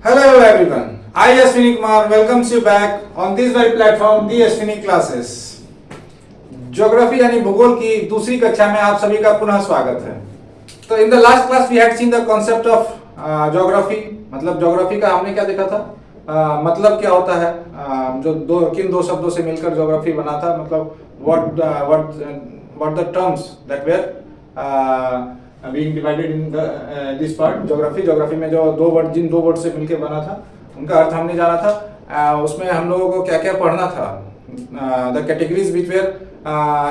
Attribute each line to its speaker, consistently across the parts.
Speaker 1: Hello everyone, I Ashwini Kumar welcomes you back on this very platform, the Ashwini Classes. Geography यानी भूगोल की दूसरी कक्षा में आप सभी का पुनः स्वागत है। तो in the last class we had seen the concept of geography, मतलब ज्योग्राफी का हमने क्या देखा था, मतलब क्या होता है, जो किन दो शब्दों से मिलकर ज्योग्राफी बना था, मतलब what the terms that were being divided in this part geography में जो जिन दो वर्ड से मिलकर बना था उनका अर्थ हमने जाना था। उसमें हम लोगों को क्या क्या पढ़ना था, the categories which were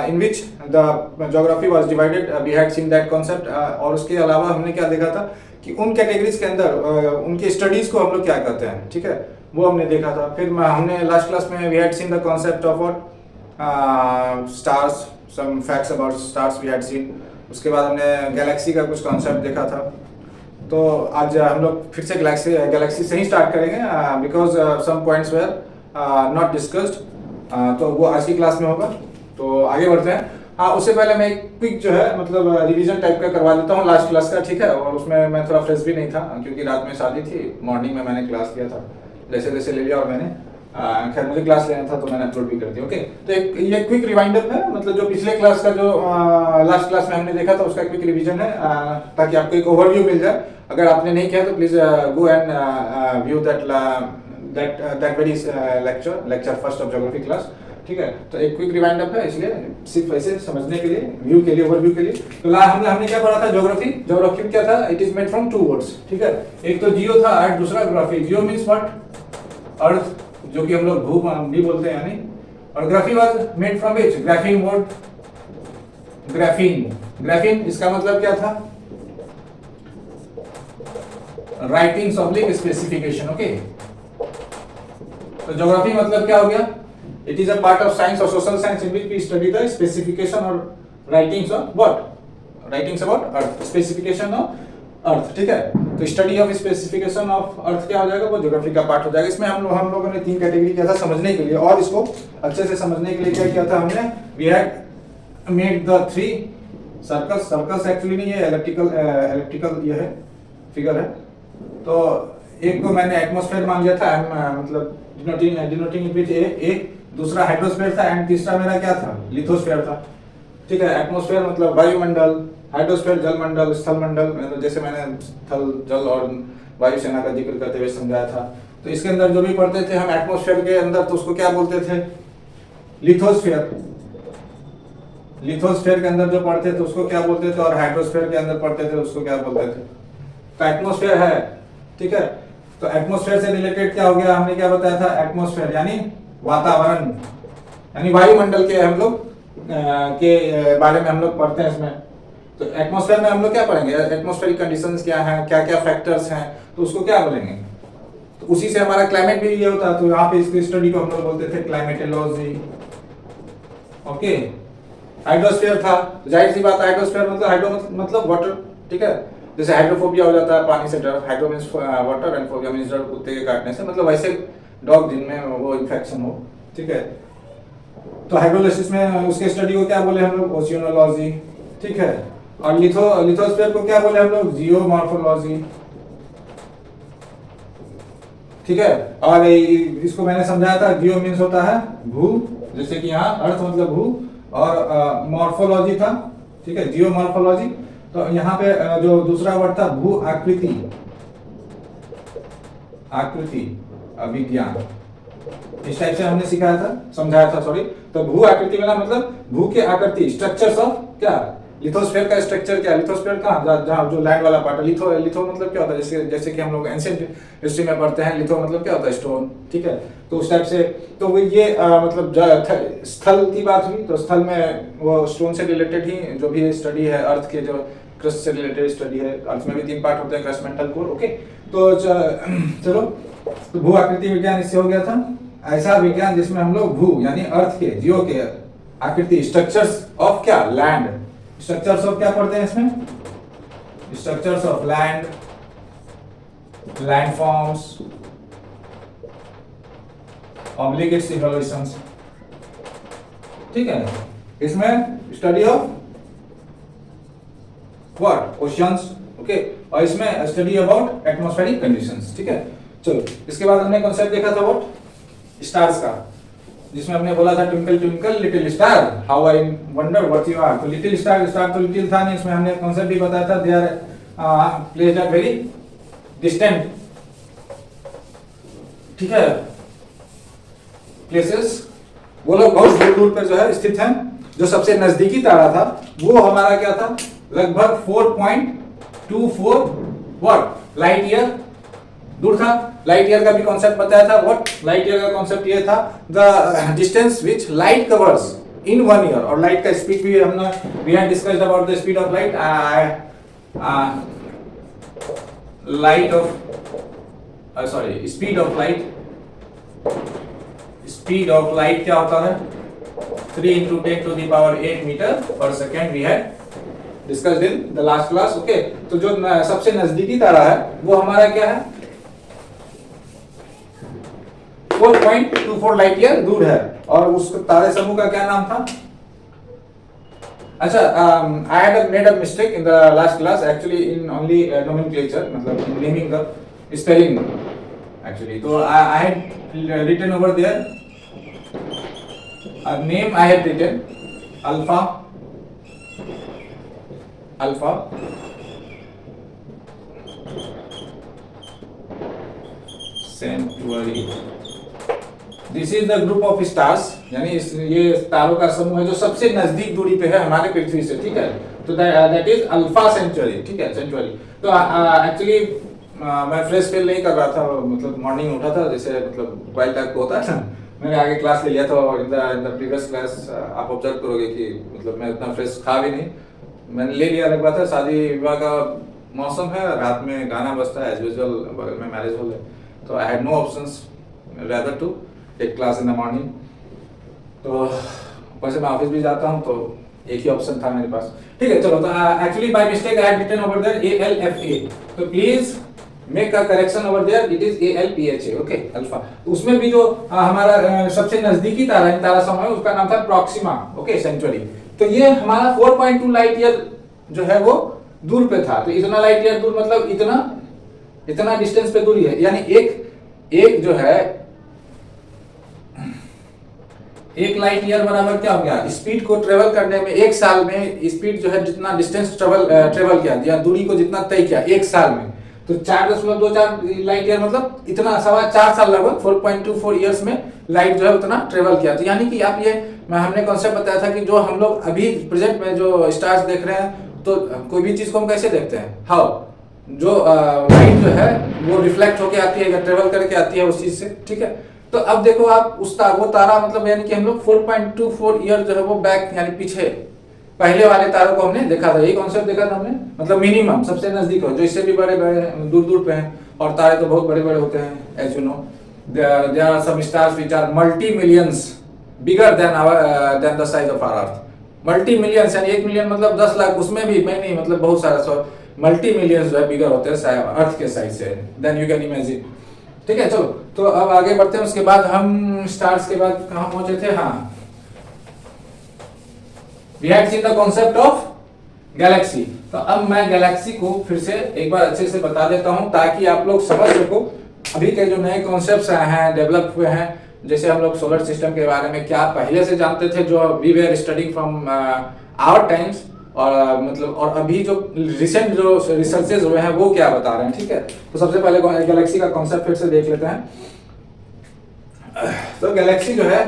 Speaker 1: in which the geography was divided, we had seen that concept, और उसके अलावा हमने क्या देखा था कि उन कैटेगरीज के अंदर उनके स्टडीज को हम लोग क्या कहते हैं, ठीक है, वो हमने देखा था। फिर हमने लास्ट क्लास में we had seen the concept of what stars, some facts about stars we had seen। उसके बाद हमने गैलेक्सी का कुछ कॉन्सेप्ट देखा था। तो आज हम लोग फिर से गैलेक्सी से ही स्टार्ट करेंगे, because some points were not discussed, तो वो आज की क्लास में होगा। तो आगे बढ़ते हैं। हाँ, उससे पहले मैं एक क्विक जो है मतलब रिवीजन टाइप का करवा देता हूँ लास्ट क्लास का, ठीक है। और उसमें मैं थोड़ा फ्रेश भी नहीं था क्योंकि रात में शादी थी, मॉर्निंग में मैंने क्लास लिया था, जैसे जैसे ले लिया और मैंने खैर मुझे क्लास लेना था तो मैंने अपलोड भी कर दिया। ओके, तो एक ये क्विक रिमाइंडर है, मतलब जो पिछले क्लास का जो लास्ट क्लास में हमने देखा था उसका क्विक रिवीजन है, ताकि आपको एक ओवरव्यू मिल जाए। अगर आपने नहीं किया तो please go and view that very lecture first of geography class, ठीक है। तो एक क्विक रिमाइंड अप है, इसलिए सिर्फ ऐसे समझने के लिए, व्यू के लिए, ओवरव्यू के लिए। तो हमने क्या पढ़ा था, ज्योग्राफी क्या था, it is made from two words, ठीक है। एक तो जियो था और दूसरा graphy. Geo means what, earth, जो कि हम लोग भू भी बोलते हैं यानी, और graphy was made from which, graphene word, graphene इसका मतलब क्या था, राइटिंग्स ऑब्लिक स्पेसिफिकेशन। ओके, तो ज्योग्राफी मतलब क्या हो गया, it is a part of science or social science in which we study the specification or writings of what, writings about earth, specification of earth, ठीक है। तो study of specification of earth क्या हो जाएगा, वो ज्योग्राफी का part हो जाएगा। इसमें हम लोगों ने तीन कैटेगरी किया था समझने के लिए, और इसको अच्छे से समझने के लिए क्या किया था हमने, we had made the three circles actually नहीं है, इलेक्ट्रिकल ये है, फिगर है। तो एक को मैंने एटमॉस्फेयर मान लिया था, मतलब डिनोटिंग विद ए, दूसरा हाइड्रोस्फीयर था, एंड तीसरा मेरा क्या था, लिथोस्फीयर था, ठीक है। एटमॉस्फेयर मतलब वायुमंडल, हाइड्रोस्फीयर जलमंडल, स्थलमंडल, जैसे मैंने स्थल, जल और वायुसेना का जिक्र करते हुए समझाया था। तो इसके अंदर जो भी पढ़ते थे हम एटमॉस्फेयर के अंदर, तो उसको क्या बोलते थे, लिथोस्फीयर। लिथोस्फीयर के अंदर जो पढ़ते थे उसको क्या बोलते थे, और हाइड्रोस्फीयर के अंदर पढ़ते थे उसको क्या बोलते थे। तो एटमॉस्फेयर है, ठीक है। तो एटमॉस्फेयर से रिलेटेड क्या हो गया, हमने क्या बताया था, एटमॉस्फेयर यानी वातावरण, यानी वायुमंडल के हम लोग के बारे में हम लोग पढ़ते हैं इसमें। तो एटमॉस्फेयर में हम लोग क्या पढ़ेंगे, एटमॉस्फेरिक कंडीशंस क्या हैं, क्या क्या फैक्टर्स हैं, तो उसको क्या बोलेंगे। तो उसी से हमारा क्लाइमेट भी ये होता है, तो यहाँ पे इसकी स्टडी को हम लोग बोलते थे क्लाइमेटोलॉजी। ओके, हाइड्रोस्फीयर था, जाहिर सी बात, हाइड्रोस्फीयर मतलब हाइड्रो मतलब वाटर, ठीक है। जैसे हाइड्रोफोबिया हो जाता है पानी से डर, hydro means water and phobia means डर कुत्ते के काटने से, मतलब वैसे डॉग जिनमें वो इन्फेक्शन हो, ठीक है। तो हाइड्रोलिसिस में उसके स्टडी को क्या बोले हम लोग, ओशियोनोलॉजी, ठीक है। और लिथोस्फीयर को क्या बोले हम लोग, जियोमॉर्फोलॉजी, ठीक है। और इसको मैंने समझाया था, जियो मींस होता है भू, जैसे कि यहाँ अर्थ मतलब भू, और मॉर्फोलॉजी था, ठीक है, जियोमॉर्फोलॉजी। तो यहाँ पे जो दूसरा वर्ड था भू आकृति, विज्ञान, इस टाइप से हमने सिखाया था, समझाया था, सॉरी। तो भू आकृति वाला मतलब भू के आकृति, स्ट्रक्चर्स ऑफ क्या, लिथोस्फीयर का स्ट्रक्चर क्या, लिथोस्फीयर कहाँ, जहाँ जो लैंड वाला पार्ट है। लिथो मतलब क्या होता है, जैसे कि हम लोग एंशिएंट हिस्ट्री में पढ़ते हैं, लिथो मतलब क्या होता है, स्टोन, ठीक है। तो उस टाइप से तो वो ये मतलब स्थल की बात हुई, तो स्थल में वो स्टोन से रिलेटेड ही जो भी स्टडी है, अर्थ के जो क्रस्ट से रिलेटेड स्टडी है, अर्थ में भी तीन पार्ट होते हैं, क्रस्ट, मेंटल, कोर। ओके, तो चलो, तो भू आकृति विज्ञान इससे हो गया था, ऐसा विज्ञान जिसमें हम लोग भू यानी अर्थ के, जियो के आकृति, स्ट्रक्चर्स ऑफ क्या, लैंड, स्ट्रक्चर्स ऑफ क्या पढ़ते हैं इसमें, structures of land, landforms, oblique it's evolutions, ठीक है। इसमें study of what, oceans, okay. और इसमें स्टडी अबाउट एटमॉस्फेरिक कंडीशंस, ठीक है। चलो इसके बाद हमने कॉन्सेप्ट देखा था वो स्टार्स का, जिसमें हमने बोला था twinkle twinkle little star how I wonder what you are. तो लिटिल स्टार, स्टार तो लिटिल था नहीं, इसमें हमने कॉन्सेप्ट भी बताया था, they are placed at very distant, ठीक है, प्लेसेस, वो लोग बहुत दूर दूर पर जो है स्थित हैं। जो सबसे नजदीकी तारा था वो हमारा क्या था, लगभग 4.24 व्हाट लाइट ईयर दूर था। लाइट ईयर का भी कॉन्सेप्ट बताया था। व्हाट लाइट ईयर का कॉन्सेप्ट ये था, the distance which light covers in 1 year. और लाइट का स्पीड भी हमने we have discussed about the speed of light, light of sorry speed of light, speed of light क्या होता है 3 into 10 to the power 8 metre पर second, we had discussed in the last class. Okay, तो जो सबसे नजदीकी तारा है वो हमारा क्या है 4.24 लाइट ईयर दूर है। और उस तारे समूह का क्या नाम था, अच्छा I had made a mistake in the last class actually in only nomenclature, मतलब in naming the spelling actually. तो I had written over there a name I have written alpha Centauri। This is the group of stars, यानी ये तारों का समूह है जो सबसे नजदीक दूरी पे है हमारे पृथ्वी से, ठीक है। तो दैट इज अल्फा सेंचुरी, ठीक है, सेंचुरी। तो एक्चुअली मैं फ्रेश फील नहीं कर रहा था, मतलब मॉर्निंग उठा था जैसे मतलब वाइल्ड टाइप होता है ना, मैंने आगे क्लास ले लिया था। और इन द प्रीवियस क्लास आप ऑब्जर्व करोगे कि मतलब मैं उतना फ्रेश था भी नहीं, मैंने ले लिया। अलग बात है, शादी विवाह का मौसम है, रात में गाना बजता है एज यूजुअल, बगल में मैरिज हॉल है, तो I had no options rather to take class in the morning. तो वैसे मैं ऑफिस भी जाता हूँ तो एक ही ऑप्शन था मेरे पास, ठीक है। चलो, तो actually by mistake I had written over there ALFA, तो please make a correction over there, it is ALPHA, okay, alpha. उसमें भी जो हमारा सबसे नजदीकी तारा तारा समूह है उसका नाम था प्रॉक्सिमा, ओके, सेंचुरी। तो ये हमारा 4.2 लाइट ईयर जो है वो दूर पे था। तो इतना लाइट ईयर दूर मतलब इतना डिस्टेंस पे दूरी है, यानी एक जो है 1 लाइट ईयर बराबर क्या हो गया, स्पीड को ट्रेवल करने में 1 साल में स्पीड जो है जितना डिस्टेंस ट्रेवल किया या दूरी को जितना तय किया 1 साल में, तो 4.24 लाइट ईयर मतलब इतना 4.25 साल लगभग 4.24 इयर्स में लाइट जो है उतना ट्रेवल किया। तो यानी कि आप ये हमने कॉन्सेप्ट बताया था कि जो हम लोग अभी प्रेजेंट में जो स्टार्स देख रहे हैं, तो कोई भी चीज को हम कैसे देखते हैं, हाउ जो लाइट जो है वो रिफ्लेक्ट होके आती है या ट्रेवल करके आती है उस चीज से, ठीक है। तो अब देखो आप वो तारा मतलब यानी कि हम लोग 4.24 ईयर जो है वो बैक यानी पीछे पहले वाले तारों को हमने देखा था, यही कॉन्सेप्ट देखा था हमने, मतलब मिनिमम सबसे नजदीक हो, जो इससे भी बड़े बड़े दूर दूर पे हैं। और तारे तो बहुत बड़े बड़े होते हैं, as you know there are some stars which are multi millions bigger than the size of our earth. Multi millions यानी 1 मिलियन मतलब 10 लाख, उसमें भी मैं नहीं मतलब बहुत सारा मल्टी मिलियंस जो है बिगर होते हैं अर्थ के साइज से, देन यू कैन इमेजिन, ठीक है। चलो, तो अब आगे बढ़ते हैं। उसके बाद हम स्टार्स के बाद कहाँ पहुंचे थे, हाँ, We had seen the concept of galaxy। तो अब मैं गैलेक्सी को फिर से एक बार अच्छे से बता देता हूं ताकि आप लोग समझ सको अभी के जो नए कॉन्सेप्ट्स आए हैं, डेवलप हुए हैं। जैसे हम लोग सोलर सिस्टम के बारे में क्या पहले से जानते थे, जो we were studying from our times, और मतलब और अभी जो रिसेंट जो रिसर्चेज हुए हैं वो क्या बता रहे हैं, ठीक है। तो सबसे पहले गैलेक्सी का कॉन्सेप्ट फिर से देख लेते हैं। तो गैलेक्सी जो है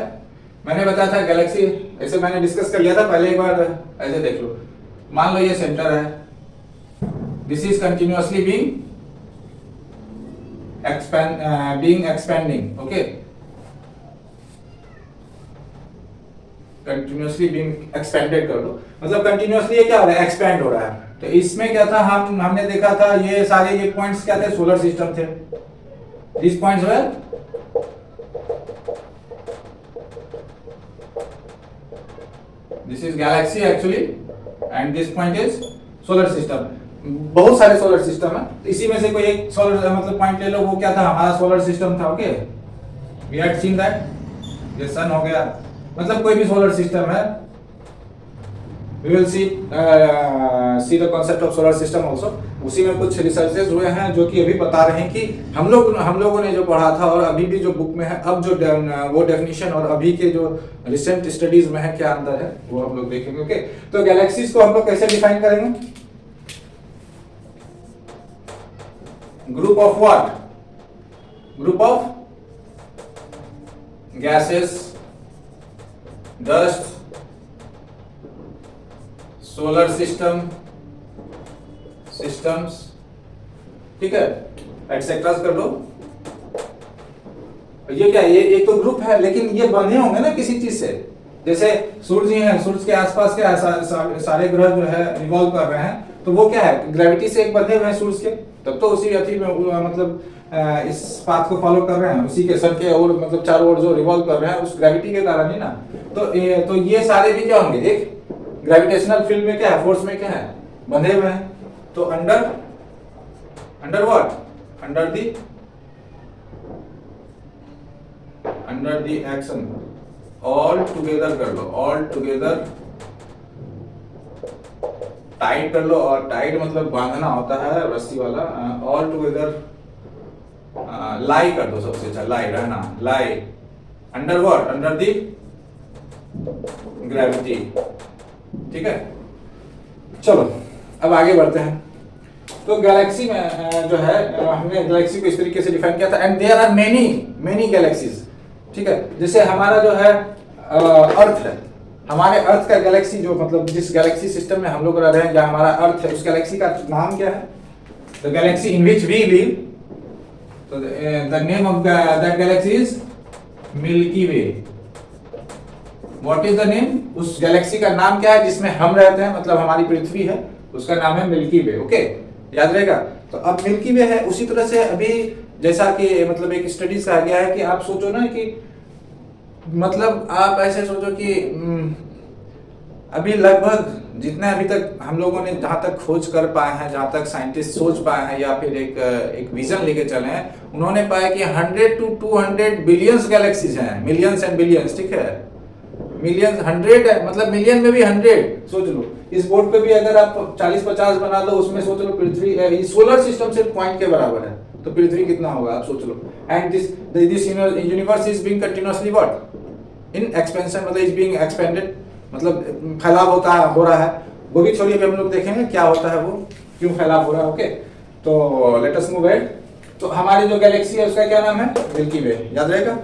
Speaker 1: मैंने बताया था, गैलेक्सी ऐसे मैंने डिस्कस कर लिया था पहले, एक बार ऐसे देख लो। मान लो ये सेंटर है, this is continuously being expanding, okay, continuously being expanded कर दो, मतलब कंटिन्यूअसली ये क्या हो रहा है, एक्सपेंड हो रहा है। तो इसमें क्या था, हमने देखा था ये सारे ये पॉइंट्स क्या थे, सोलर सिस्टम थे। This points were this is Galaxy actually and this point is solar system. बहुत सारे सोलर सिस्टम है, तो इसी में से कोई एक सोलर मतलब पॉइंट ले लो, वो क्या था, हमारा सोलर सिस्टम था, okay. We had seen that, ये सन हो गया, मतलब कोई भी सोलर सिस्टम है, we will see the concept of solar system also. उसी में कुछ रिसर्चेस हुए हैं जो कि अभी बता रहे हैं कि हम लोगों ने जो पढ़ा था और अभी भी जो बुक में है, अब जो वो डेफिनेशन और अभी के जो रिसेंट स्टडीज में है क्या अंदर है वो हम लोग देखेंगे। ओके, तो गैलेक्सीज को हम लोग कैसे डिफाइन करेंगे? Group of what? Group of gases, dust, solar systems, ठीक है, एटसेट्रा कर लो। ये क्या, ये एक तो ग्रुप है, लेकिन ये बंधे होंगे ना किसी चीज से। जैसे सूरज ही है, सूरज के आसपास क्या सारे ग्रह जो है रिवॉल्व कर रहे हैं, तो वो क्या है, ग्रेविटी से एक बंधे हुए हैं सूरज के, तब तो उसी अथी में मतलब इस पाथ को फॉलो कर रहे हैं, उसी के सन के और मतलब चारों ओर जो रिवॉल्व कर रहे हैं उस ग्रेविटी के कारण ही ना। तो ये सारे भी क्या होंगे, एक ग्रेविटेशनल फील्ड में क्या है, फोर्स में क्या है, बंधे हुए हैं। तो under what? Under the action, all together कर लो, ऑल टुगेदर टाइट कर लो, और टाइट मतलब बांधना होता है रस्सी वाला, ऑल टुगेदर लाई कर दो, सबसे अच्छा लाई रहना, lie under what? Under the gravity, ठीक है। चलो अब आगे बढ़ते हैं। तो गैलेक्सी में जो है हमने गैलेक्सी को इस तरीके से डिफाइन किया था, and there are many galaxies, ठीक है। जैसे हमारा जो है अर्थ है, हमारे अर्थ का गैलेक्सी जो मतलब जिस गैलेक्सी सिस्टम में हम लोग रह रहे हैं, या हमारा अर्थ है, उस गैलेक्सी का नाम क्या है? The galaxy in which we live, तो the name of that galaxy is Milky way. What is the name? उस गैलेक्सी का नाम क्या है जिसमें हम रहते हैं, मतलब हमारी पृथ्वी है, उसका नाम है मिल्की वे। ओके, याद रहेगा। तो अब मिल्की वे है, उसी तरह से अभी जैसा कि मतलब एक स्टडीज कहा गया है कि आप सोचो ना कि मतलब आप ऐसे सोचो कि अभी लगभग जितने अभी तक हम लोगों ने जहां तक खोज कर पाए हैं, जहां तक साइंटिस्ट सोच पाए हैं, या फिर एक विजन लेके चले हैं, उन्होंने पाया कि 100 to 200 बिलियंस गैलेक्सीज हैं, मिलियंस एंड बिलियंस, ठीक है। मिलियंस 100 है, मतलब मिलियन में भी 100 सोच लो। इस बोर्ड पे भी अगर आप 40-50 बना लो, उसमें सोच लो पृथ्वी, सोलर सिस्टम सिर्फ पॉइंट के बराबर है, तो पृथ्वी कितना होगा आप सोच लो। And this universe is being continuously what? In expansion, मतलब इज बीइंग एक्सपेंडेड, मतलब फैलाव हो रहा है। वो भी छोड़िए, हम लोग देखेंगे क्या होता है, वो क्यों फैलाव हो रहा है। ओके, तो लेट अस मूव अहेड। तो हमारी जो गैलेक्सी है उसका क्या नाम है? मिल्की वे, याद रहेगा।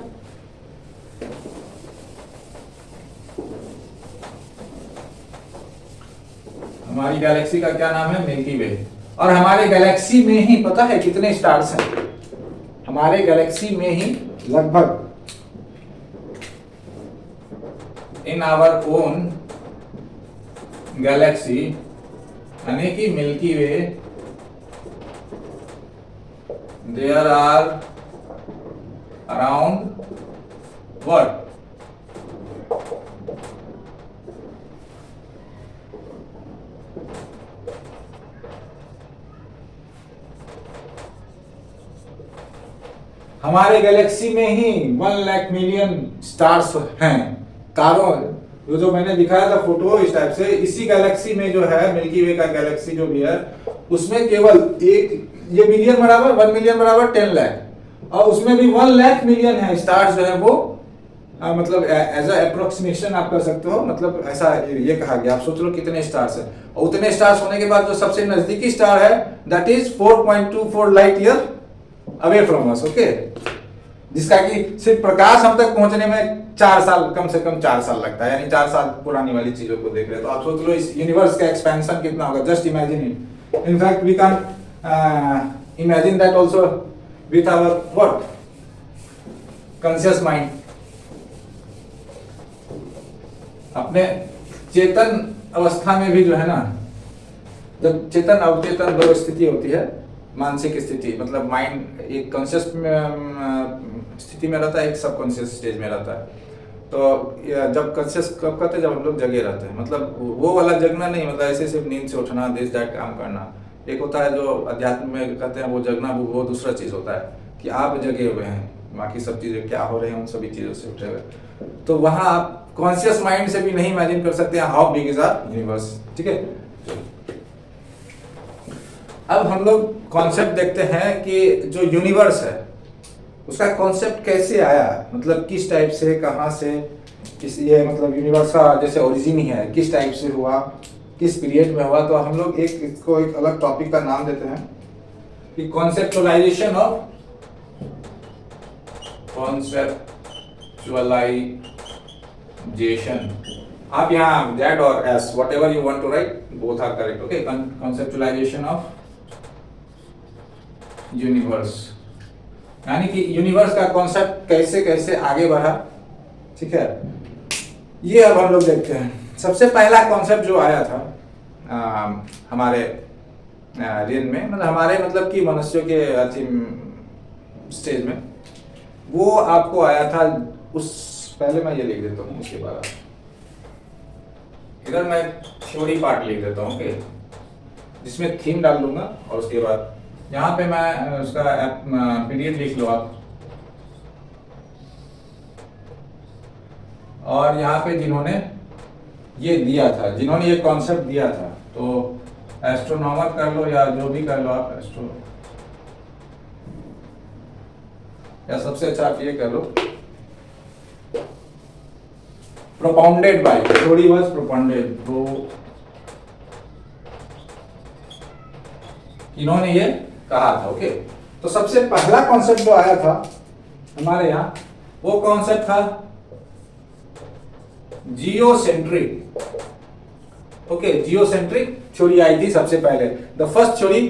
Speaker 1: हमारी गैलेक्सी का क्या नाम है? Milky way. और हमारे गैलेक्सी में ही पता है कितने स्टार्स हैं? हमारे गैलेक्सी में ही लगभग इन आवर ओन गैलेक्सी, यानी कि milky way, there are around what? हमारे गैलेक्सी में ही 1 लाख मिलियन स्टार्स हैं, तारों, जो मैंने दिखाया था फोटो इस टाइप से, इसी गैलेक्सी में जो है मिल्की वे का गैलेक्सी जो भी है, उसमें केवल एक, ये मिलियन बराबर 1 मिलियन बराबर 10 लाख, और उसमें भी 1 लाख मिलियन है स्टार्स जो है वो, मतलब एज अ अप्रोक्सीमेशन आप कर सकते हो, मतलब ऐसा ये कहा गया। आप सोच लो कितने स्टार्स है, और उतने स्टार्स होने के बाद जो सबसे नजदीकी स्टार है that is 4.24 light year away from us. Okay, जिसका कि सिर्फ प्रकाश हम तक पहुंचने में 4 साल, कम से कम 4 साल लगता है, यानी 4 साल पुरानी वाली चीजों को देख रहे हैं। तो आप सोच लो इस यूनिवर्स का एक्सपेंशन कितना होगा, just imagine it. In fact we can imagine that also with our what? Conscious mind. अपने चेतन अवस्था में भी जो है ना, जब चेतन अवचेतन दो स्थिति होती है, मानसिक स्थिति मतलब माइंड एक कॉन्शियस स्थिति में रहता है, एक सबकॉन्शियस स्टेज में रहता है। तो जब कॉन्शियस कब कहते हैं? जब हम लोग जगे रहते हैं, मतलब वो वाला जगना नहीं, मतलब ऐसे सिर्फ नींद से उठना, दिस दैट काम करना। एक होता है जो अध्यात्म में कहते हैं वो जगना, वो दूसरा चीज होता है कि आप जगे हुए हैं, बाकी सब चीजें क्या हो रही हैं उन सभी चीजों से उठे हुए। तो वहां आप कॉन्शियस माइंड से भी नहीं इमेजिन कर सकते हैं how big is our universe. ठीक है, अब हम लोग कॉन्सेप्ट देखते हैं कि जो यूनिवर्स है उसका कॉन्सेप्ट कैसे आया, मतलब किस टाइप से, कहाँ से, किस ये मतलब यूनिवर्स का जैसे ओरिजिन ही है, किस टाइप से हुआ, किस पीरियड में हुआ। तो हम लोग इसको एक अलग टॉपिक का नाम देते हैं कि कॉन्सेप्चुअलाइजेशन ऑफ कॉन्सेप्चुअलाइजेशन। आप यहाँ दैट और as whatever you want to write, both are correct. Okay, conceptualisation of universe, यानी कि यूनिवर्स का कॉन्सेप्ट कैसे कैसे आगे बढ़ा। ठीक है, ये अब हम लोग देखते हैं। सबसे पहला कॉन्सेप्ट जो आया था हमारे रेन में, मतलब हमारे मतलब कि मनुष्यों के स्टेज में, वो आपको आया था उस, पहले मैं ये लिख देता हूँ, उसके बाद इधर मैं थ्योरी पार्ट लिख देता हूँ, ओके, जिसमें थीम डाल दूंगा और उसके बाद यहाँ पे मैं उसका पीडीएफ लिख लो आप। और यहाँ पे जिन्होंने ये दिया था, जिन्होंने ये कॉन्सेप्ट दिया था, तो एस्ट्रोनॉमर कर लो या जो भी कर लो आप, एस्ट्रो, या सबसे अच्छा आप ये कर लो, propounded by, theory was propounded, इन्होंने ये कहा था। ओके, तो सबसे पहला कॉन्सेप्ट जो आया था हमारे यहाँ, वो कॉन्सेप्ट था जियोसेंट्रिक। ओके, जियोसेंट्रिक थ्योरी आई थी सबसे पहले, the first theory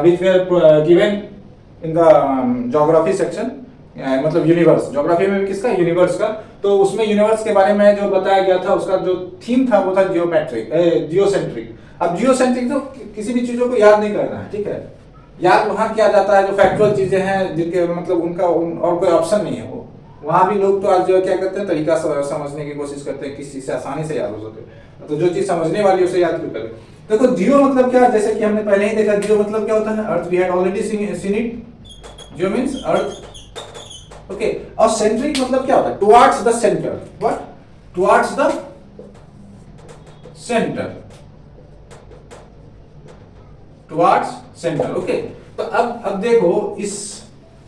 Speaker 1: which where given in the geography section, मतलब यूनिवर्स, ज्योग्राफी में किसका, यूनिवर्स का। तो उसमें यूनिवर्स के बारे में जो बताया गया था, उसका जो थीम था वो था जियोसेंट्रिक। अब जियोसेंट्रिक तो किसी भी चीजों को याद नहीं करना है, ठीक है, याद वहां किया जाता है जो फैक्चुअल चीजें हैं, जिनके मतलब उनका और कोई ऑप्शन नहीं है। वो वहां भी लोग तो आज जो क्या करते हैं, तरीका समझने की कोशिश करते हैं किस चीज से आसानी से याद हो सके। तो जो चीज समझने वाली है उसे याद क्यों करें। देखो जियो मतलब क्या, जैसे कि हमने पहले ही देखा, जियो मतलब क्या होता है, earth, we had already seen it, geo means earth. Okay, और सेंट्रिक मतलब क्या होता है, towards the centre, what, towards the centre, towards centre. Okay, तो अब देखो इस,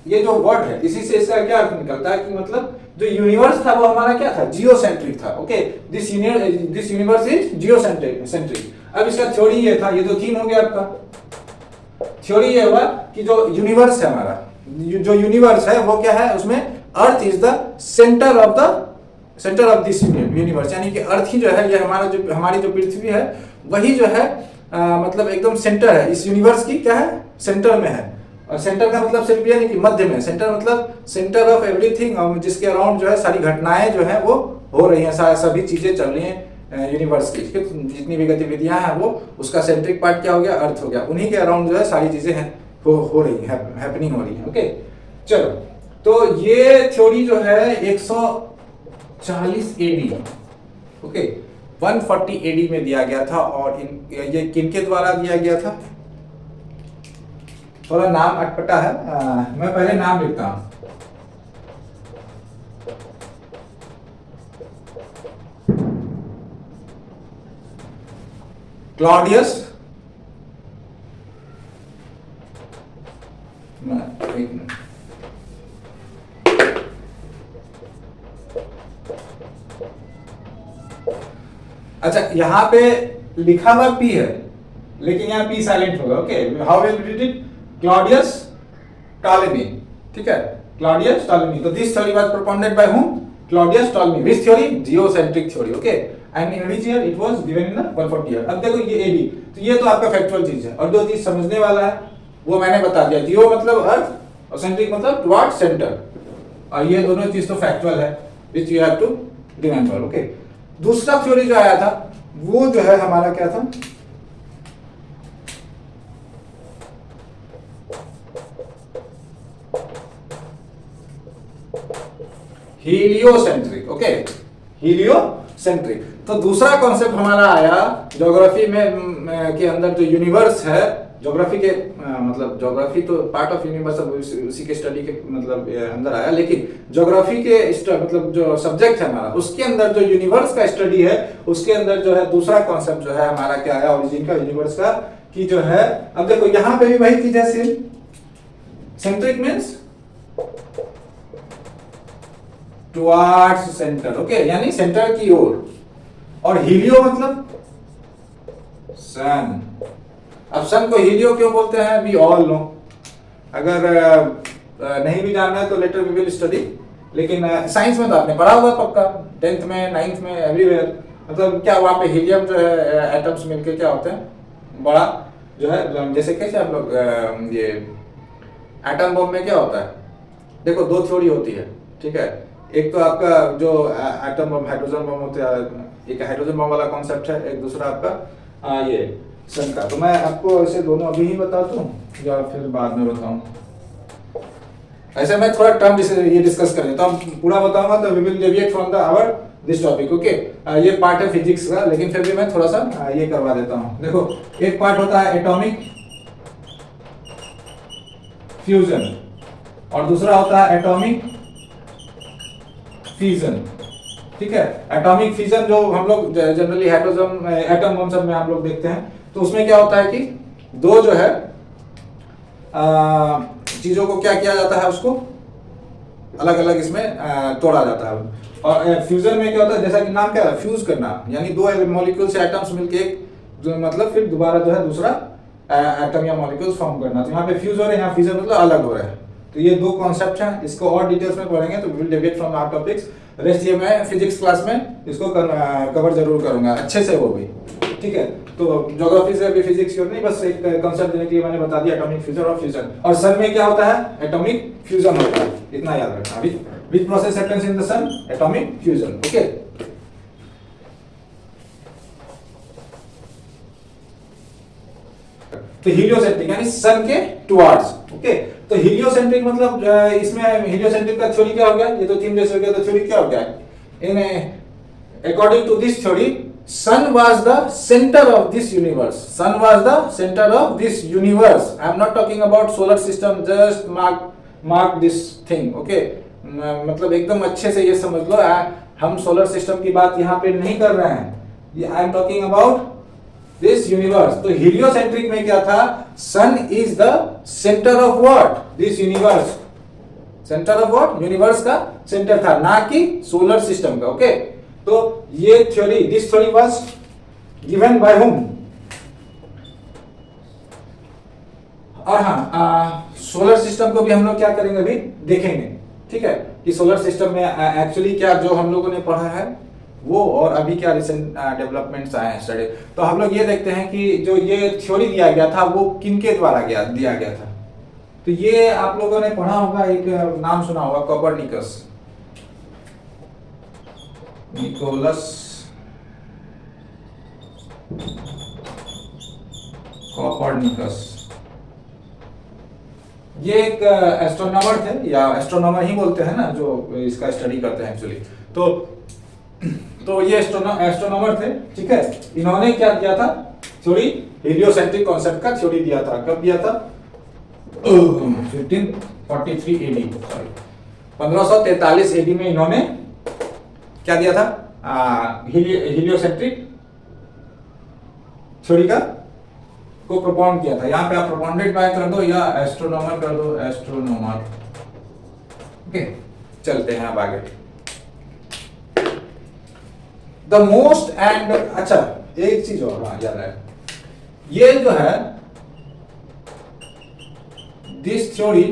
Speaker 1: ये जो वर्ड है, इसी से इसका क्या अर्थ निकलता है कि मतलब जो यूनिवर्स था वो हमारा क्या था, जियोसेंट्रिक था। Okay, this universe is geocentric. अब इसका थ्योरी ये था, ये तो थीम हो गया आपका। थ्योरी ये हुआ कि जो यूनिवर्स है हमारा, जो यूनिवर्स है वो क्या है, उसमें earth is the centre of this universe, यानी कि अर्थ ही जो है, ये हमारी जो पृथ्वी है वही जो है मतलब एकदम सेंटर है इस यूनिवर्स की, क्या है, सेंटर में है। और सेंटर का मतलब सिर्फ ये नहीं कि मध्य में, सेंटर मतलब सेंटर ऑफ एवरीथिंग, जिसके अराउंड जो है सारी घटनाएं जो है वो हो रही हैं, सभी चीजें चल रही हैं यूनिवर्स की, जितनी भी गतिविधियां हैं वो, उसका सेंट्रिक पार्ट क्या हो गया, अर्थ हो गया, उन्हीं के अराउंड जो है सारी चीजें हैं हो रही है, हैपनिंग हो रही है। ओके, चलो, तो ये थ्योरी जो है 140 एडी, ओके, 140 एडी में दिया गया था। और ये किनके द्वारा दिया गया था, थोड़ा नाम अटपटा है, मैं पहले नाम लिखता हूं। क्लॉडियस, एक मिनट, अच्छा यहाँ पे लिखा हुआ पी है, लेकिन यहाँ पी साइलेंट होगा। Okay, how will we read it, Claudius Ptolemy, ठीक है, क्लॉडियस टॉलेमी। तो this theory was propounded by whom, Claudius Ptolemy. Which theory, geocentric theory. Okay, and in which year it was given in the 140 year. अब देखो ये AD, तो ये तो आपका फैक्चुअल चीज है, और जो चीज समझने वाला है वो मैंने बता दिया, जियो मतलब अर्थ और सेंट्रिक मतलब टुवर्ड्स सेंटर, और ये दोनों चीज तो फैक्चुअल है, which you have to remember. Okay, दूसरा थ्योरी जो आया था वो जो है हमारा क्या था, हीलियोसेंट्रिक। Okay, heliocentric. तो दूसरा कॉन्सेप्ट हमारा आया ज्योग्राफी में के अंदर, जो यूनिवर्स है ज्योग्राफी के मतलब ज्योग्राफी तो पार्ट ऑफ यूनिवर्स, उसी के स्टडी के मतलब अंदर आया, लेकिन ज्योग्राफी के मतलब जो सब्जेक्ट है हमारा, उसके अंदर जो यूनिवर्स का स्टडी है, उसके अंदर जो है दूसरा कॉन्सेप्ट जो है हमारा क्या है, ओरिजिन का, यूनिवर्स का, कि जो है, अब देखो यहां पे भी वही चीज है, centric means towards centre, okay, यानी सेंटर की ओर, और हीलियो मतलब सन। अब सन को हीलियो क्यों बोलते हैं, वी ऑल नो। अगर नहीं भी जानना है तो लेटर वी विल स्टडी, लेकिन साइंस में तो आपने पढ़ा होगा पक्का, 10th में, 9th में, एवरीवेयर। मतलब क्या वहां पे हीलियम जो है एटम्स मिलके क्या होते हैं, बड़ा जो है, जैसे कैसे आप लोग ये एटम बम में क्या होता है, देखो दो थ्योरी होती है, ठीक है। एक तो आपका जो एटम बम, हाइड्रोजन बम होता है, एक हाइड्रोजन बम वाला कॉन्सेप्ट है, एक दूसरा आपका ये सन का। तो मैं आपको ऐसे दोनों अभी ही बताता हूँ या फिर बाद में बताऊं, ऐसे मैं थोड़ा टर्म ये डिस्कस कर लेता हूँ, पूरा बताऊंगा तो we will deviate from the our this topic, okay. ये पार्ट है फिजिक्स का, लेकिन फिर भी मैं थोड़ा सा ये करवा देता हूँ। देखो एक पार्ट होता है एटॉमिक फ्यूजन और दूसरा होता है एटॉमिक फिजन, ठीक है। एटॉमिक फिजन जो हम लोग जनरली हाइड्रोजन एटम बम सब में हम लोग देखते हैं, तो उसमें क्या होता है कि दो जो है चीजों को क्या किया जाता है, उसको अलग अलग इसमें तोड़ा जाता है। और फ्यूजन में क्या होता है, जैसा कि नाम क्या है, फ्यूज करना, यानी दो मॉलिक्यूल से एटम्स मिलके एक जो मतलब फिर दोबारा जो है दूसरा एटम या मॉलिक्यूल्स फॉर्म करना। तो यहाँ पे फ्यूज हो रहे हैं, यहाँ फ्यूजन मतलब अलग हो रहा है। तो ये दो कॉन्सेप्ट हैं, इसको और डिटेल्स में पढ़ेंगे तो will deviate from our topics. Rest ये मैं फिजिक्स क्लास में इसको कवर जरूर करूंगा अच्छे से, वो भी ठीक है। तो ज्योग्राफी से अभी फिजिक्स की नहीं, बस एक कांसेप्ट देने के लिए मैंने बता दिया, एटॉमिक फ्यूजन और फ्यूजन। और सन में क्या होता है, एटॉमिक फ्यूजन होता है, इतना याद रखना। Which process happens in the sun, atomic fusion, okay. तो हीलियोसेंट्रिक यानी सन के टुवर्ड्स, ओके। तो हीलियोसेंट्रिक मतलब इसमें हीलियोसेंट्रिक का थ्योरी क्या हो गया, ये तो तीन जैसे हो गया, तो थ्योरी क्या हो गया, in according to this theory sun was the center of this universe, sun was the center of this universe. I am not talking about solar system, just mark this thing, okay। मतलब एकदम अच्छे से ये समझ लो, हम solar system की बात यहाँ पे नहीं कर रहे हैं, I am talking about this universe. तो हीलियोसेंट्रिक में क्या था, sun is the centre of what, this universe, centre of what, universe का सेंटर था, ना कि सोलर सिस्टम का, ओके। तो ये theory, this theory was given by हुम। और हाँ, सोलर सिस्टम को भी हम लोग क्या करेंगे, अभी देखेंगे, ठीक है, कि सोलर सिस्टम में एक्चुअली क्या जो हम लोगों ने पढ़ा है वो, और अभी क्या रिसेंट डेवलपमेंट्स आए हैं स्टडी। तो हम लोग ये देखते हैं कि जो ये थ्योरी दिया गया था वो किनके द्वारा दिया गया था। तो ये आप लोगों ने पढ़ा होगा, एक नाम सुना होगा, कोपरनिकस, निकोलस कोपरनिकस। ये एक एस्ट्रोनॉमर थे, या एस्ट्रोनॉमर ही बोलते हैं ना, जो इसका स्टडी करते हैं एक्चुअली। तो ये एस्ट्रोनॉमर थे, ठीक है। इन्होंने क्या किया था, थ्योरी, हीलियोसेंट्रिक कॉन्सेप्ट का थ्योरी दिया था। कब दिया था, 1543 एडी, सॉरी 1543 एडी में इन्होंने क्या दिया था, हीलियोसेंट्रिक थ्योरी का को प्रोपोन किया था। यहाँ पे आप प्रोपोनेंट बाय कर दो या एस्ट्रोनॉमर कर दो, एस्ट्रोनॉमर, ओके। चलते हैं अब आगे। द मोस्ट एंड, अच्छा एक चीज और याद है, ये जो है दिस थ्योरी,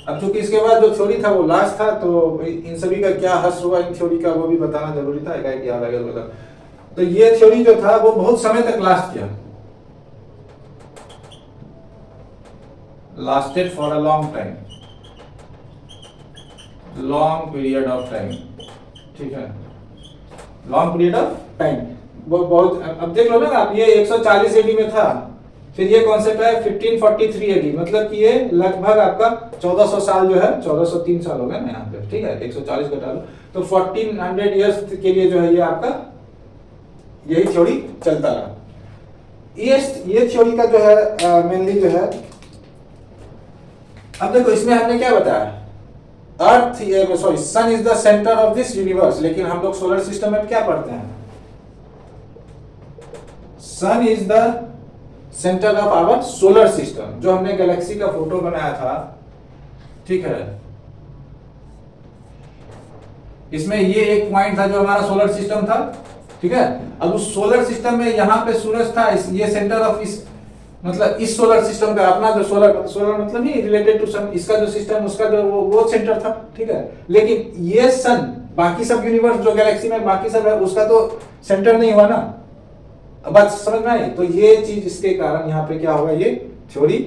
Speaker 1: अब चूंकि इसके बाद जो थ्योरी था वो लास्ट था, तो इन सभी का क्या हश्र हुआ इन थ्योरी का, वो भी बताना जरूरी था, एक याद आ गया। तो ये थ्योरी जो था वो बहुत समय तक लास्ट किया, lasted for a long time, long period of time, ठीक है, long period of time। वो बहुत, अब देख लो ना आप, ये 140 एडी में था, फिर ये कॉन्सेप्ट है 1543 एडी, मतलब कि ये लगभग आपका 1400 साल जो है, 1403 साल हो गए ना यहाँ पे, ठीक है, 140 घटा लो, तो 1400 इयर्स के लिए जो है ये आपका यही थ्योरी चलता रहा। ये थ्योरी का जो है मेनली जो है, अब देखो इसमें हमने क्या बताया, earth sorry sun is the centre of this universe, लेकिन हम लोग सोलर सिस्टम में क्या पढ़ते हैं, sun is the centre of our solar system. जो हमने गैलेक्सी का फोटो बनाया था, ठीक है, इसमें ये एक पॉइंट था जो हमारा सोलर सिस्टम था, ठीक है। अब उस सोलर सिस्टम में यहाँ पे सूरज था, ये सेंटर ऑफ इस मतलब इस सोलर सिस्टम का अपना जो सोलर मतलब नहीं रिलेटेड टू सन, इसका जो सिस्टम उसका जो वो सेंटर था, ठीक है। लेकिन ये सन, बाकी सब यूनिवर्स जो गैलेक्सी में बाकी सब है उसका तो सेंटर नहीं हुआ ना, अब बात समझ में आई। तो ये चीज इसके कारण यहाँ पे क्या होगा, ये थ्योरी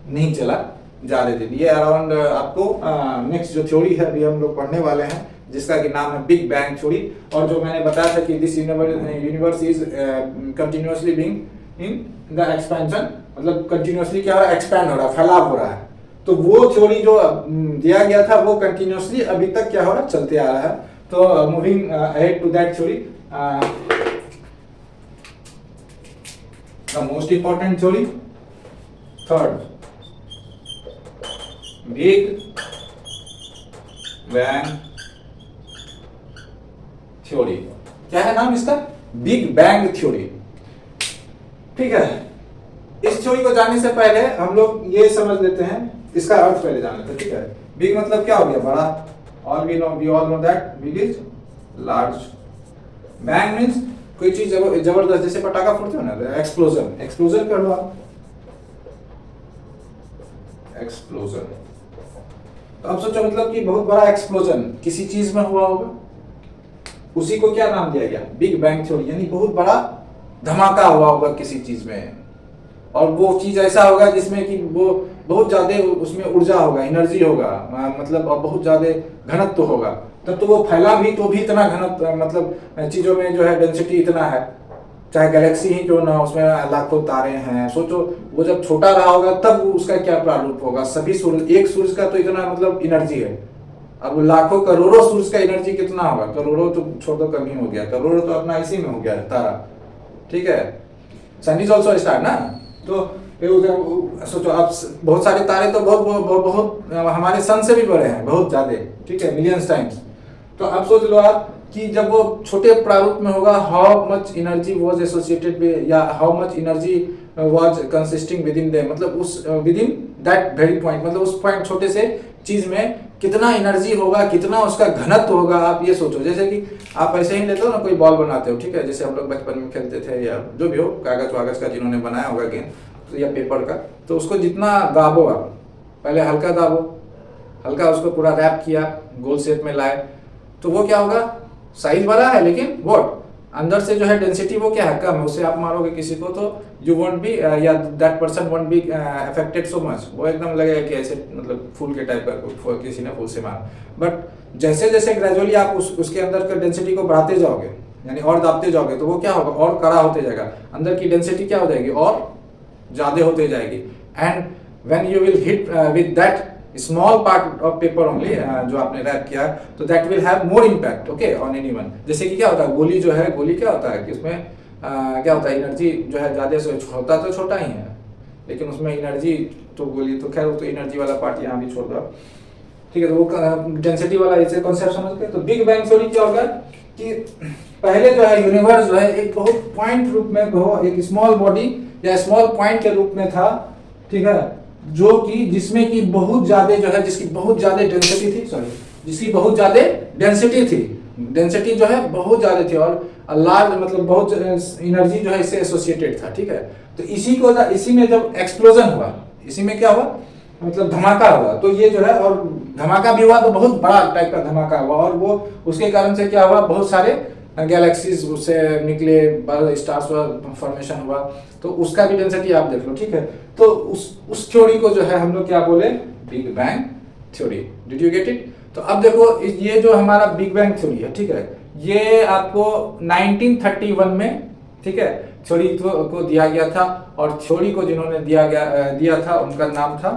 Speaker 1: नहीं चला ज्यादा दिन। ये अराउंड आपको नेक्स्ट जो थ्योरी है अभी हम लोग पढ़ने वाले हैं, जिसका कि नाम है बिग बैंग थ्योरी। और जो मैंने बताया था कि this universe is continuously being in the expansion, मतलब कंटिन्यूअसली क्या हो रहा है, एक्सपैंड हो रहा है, फैलाव हो रहा है। तो वो थ्योरी जो दिया गया था वो कंटिन्यूअसली अभी तक क्या हो रहा है, चलते आ रहा है। तो moving ahead to that theory, the most important theory, third, big bang theory. क्या है नाम इसका, बिग बैंग थ्योरी, ठीक है। इस थ्योरी को जानने से पहले हम लोग ये समझ लेते हैं, इसका अर्थ पहले जान लेते हैं, ठीक है। बिग मतलब क्या हो गया, बड़ा, all we all know that big is large. Bang means कोई चीज जबरदस्त, जैसे पटाखा फोड़ते हो ना, एक्सप्लोजन, एक्सप्लोजन कर लो आप, एक्सप्लोजन। तो अब सोचो मतलब कि बहुत बड़ा एक्सप्लोजन किसी चीज में हुआ होगा, उसी को क्या नाम दिया गया, बिग बैंग थ्योरी, यानी बहुत बड़ा धमाका हुआ होगा किसी चीज में, और वो चीज ऐसा होगा जिसमें कि वो बहुत ज्यादा उसमें ऊर्जा होगा, एनर्जी होगा, मतलब बहुत ज्यादा घनत्व होगा, तब तो वो फैला भी तो भी इतना घनत्व, मतलब चीजों में जो है डेंसिटी इतना है, चाहे गैलेक्सी ही क्यों ना, उसमें लाखों तारे हैं। सोचो वो जब छोटा रहा होगा तब उसका क्या प्रारूप होगा, सभी सूरज, एक सूरज का तो इतना मतलब एनर्जी है, अब लाखों करोड़ों सूरज का एनर्जी कितना होगा, करोड़ों तो छोड़ दो, कम ही हो गया, करोड़ों तो अपना इसी में हो गया तारा, ठीक है। सन इज ऑल्सो स्टार ना, तो सोचो आप बहुत सारे तारे तो बहुत हमारे सन से भी बड़े हैं, बहुत ज्यादा, ठीक है, मिलियंस टाइम्स। तो अब सोच लो आप कि जब वो छोटे प्रारूप में होगा, how much energy was associated with, या how much energy was consisting within them, मतलब उस within that very point, मतलब उस पॉइंट छोटे से चीज में कितना एनर्जी होगा, कितना उसका घनत्व होगा। आप ये सोचो, जैसे कि आप ऐसे ही लेते हो ना, कोई बॉल बनाते हो, ठीक है, जैसे हम लोग बचपन में खेलते थे, या जो भी हो, कागज वागज का जिन्होंने बनाया होगा गेंद या पेपर का, तो उसको जितना दाबो आप, पहले हल्का दाबो, हल्का उसको पूरा रैप किया, गोल शेप में लाए, तो वो क्या होगा, साइज बड़ा है लेकिन व्हाट अंदर से जो है डेंसिटी वो क्या है, कम है। उससे आप मारोगे किसी को तो यू वोंट बी, या that person won't be affected so much, वो एकदम लगेगा कि ऐसे मतलब फूल के टाइप का किसी ने फूल से मारा। बट जैसे जैसे ग्रेजुअली आप उसके अंदर का डेंसिटी को बढ़ाते जाओगे, यानी और दाबते जाओगे, तो वो क्या होगा, और कड़ा होते जाएगा, अंदर की डेंसिटी क्या हो जाएगी, और ज्यादा होते जाएगी। And when you will hit with that small part of paper only, जो आपने रैप किया, तो that will have more impact, okay, on anyone. जैसे कि क्या होता है, गोली जो है, गोली क्या होता है कि उसमें क्या होता है, एनर्जी जो है ज्यादा से होता तो छोटा ही है, लेकिन उसमें एनर्जी तो गोली तो खैर वो तो एनर्जी वाला पार्ट यहाँ भी छोड़ दो, ठीक है। तो वो डेंसिटी वाला ऐसे कॉन्सेप्ट समझ गए। तो बिग बैंग थ्योरी क्या होगा कि पहले जो है यूनिवर्स जो है एक बहुत पॉइंट रूप में, एक स्मॉल बॉडी या स्मॉल पॉइंट के रूप में था, ठीक है, जो कि जिसमें कि बहुत ज्यादा जो है, जिसकी बहुत ज्यादा डेंसिटी थी, सॉरी, जिसकी बहुत ज्यादा डेंसिटी थी, डेंसिटी जो है बहुत ज्यादा थी, और लार्ज मतलब बहुत एनर्जी जो है इससे एसोसिएटेड था, ठीक है। तो इसी में जब एक्सप्लोजन हुआ, इसी में क्या हुआ, मतलब धमाका हुआ, तो ये जो है, और धमाका भी हुआ तो बहुत बड़ा टाइप का धमाका हुआ, और वो उसके कारण से क्या हुआ, बहुत सारे गैलेक्सीज उससे निकले, स्टार्स फॉर्मेशन हुआ, तो उसका भी डेंसिटी आप देख लो, ठीक है। तो उस थ्योरी को जो है हम लोग क्या बोले, big bang theory. Did you get it? तो अब देखो ये जो हमारा बिग बैंग थ्योरी है, ठीक है, ये आपको 1931 में, ठीक है, थ्योरी को दिया गया था, और थ्योरी को जिन्होंने दिया था उनका नाम था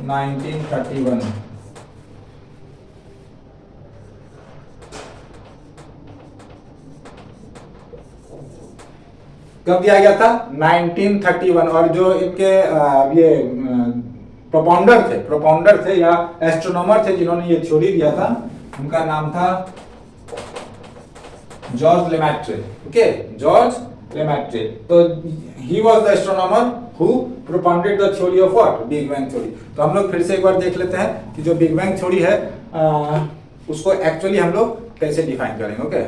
Speaker 1: 1931, कब दिया गया था? 1931। और जो इनके ये प्रोपाउंडर थे या एस्ट्रोनॉमर थे जिन्होंने ये थ्योरी दिया था, उनका नाम था George Lemaitre. Okay, George Lemaitre. तो he was the astronomer who propounded the theory of what? Big bang theory. तो हम लोग फिर से एक बार देख लेते हैं कि जो बिग बैंग थ्योरी है उसको एक्चुअली हम लोग कैसे डिफाइन करेंगे। ओके,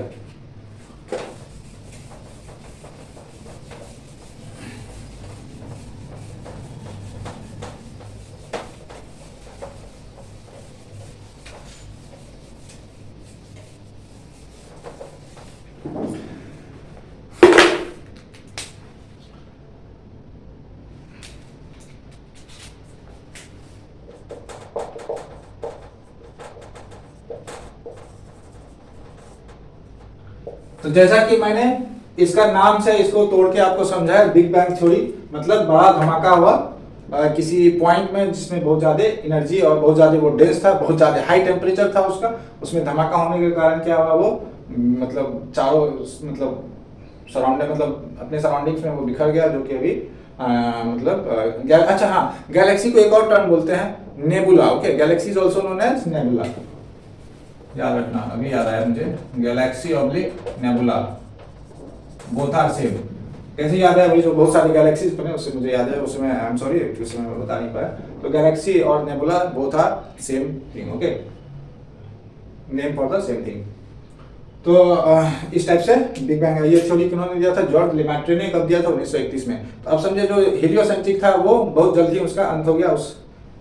Speaker 1: तो जैसा कि मैंने इसका नाम से इसको तोड़ के आपको समझाया, बिग बैंग थ्योरी मतलब बड़ा धमाका हुआ किसी पॉइंट में जिसमें बहुत ज्यादा एनर्जी और बहुत ज्यादा वो डेंस था, बहुत ज्यादा हाई टेम्परेचर था उसका, उसमें धमाका होने के कारण क्या हुआ, वो मतलब चारों मतलब सराउंडिंग मतलब अपने सराउंडिंग्स में वो बिखर गया, जो कि अभी अच्छा हाँ, गैलेक्सी को एक और टर्म बोलते हैं nebula. Okay, galaxy is also known as nebula, याद रखना, अभी याद आया मुझे, galaxy oblique nebula, both are same. कैसे याद है भाई? जो बहुत सारे गैलेक्सीज बने उससे मुझे याद है, उसमें आई एम सॉरी उसमें मैं बता नहीं पाया। तो गैलेक्सी और nebula both are same thing. Okay, name for the same thing. तो इस टाइप से बिग बैंग ये थ्योरी किन्होंने दिया था? जॉर्ज लेमैट्रे ने। कब दिया था? 1931 में। तो अब समझे जो हेलियोसेंट्रिक था वो बहुत जल्दी उसका अंत हो गया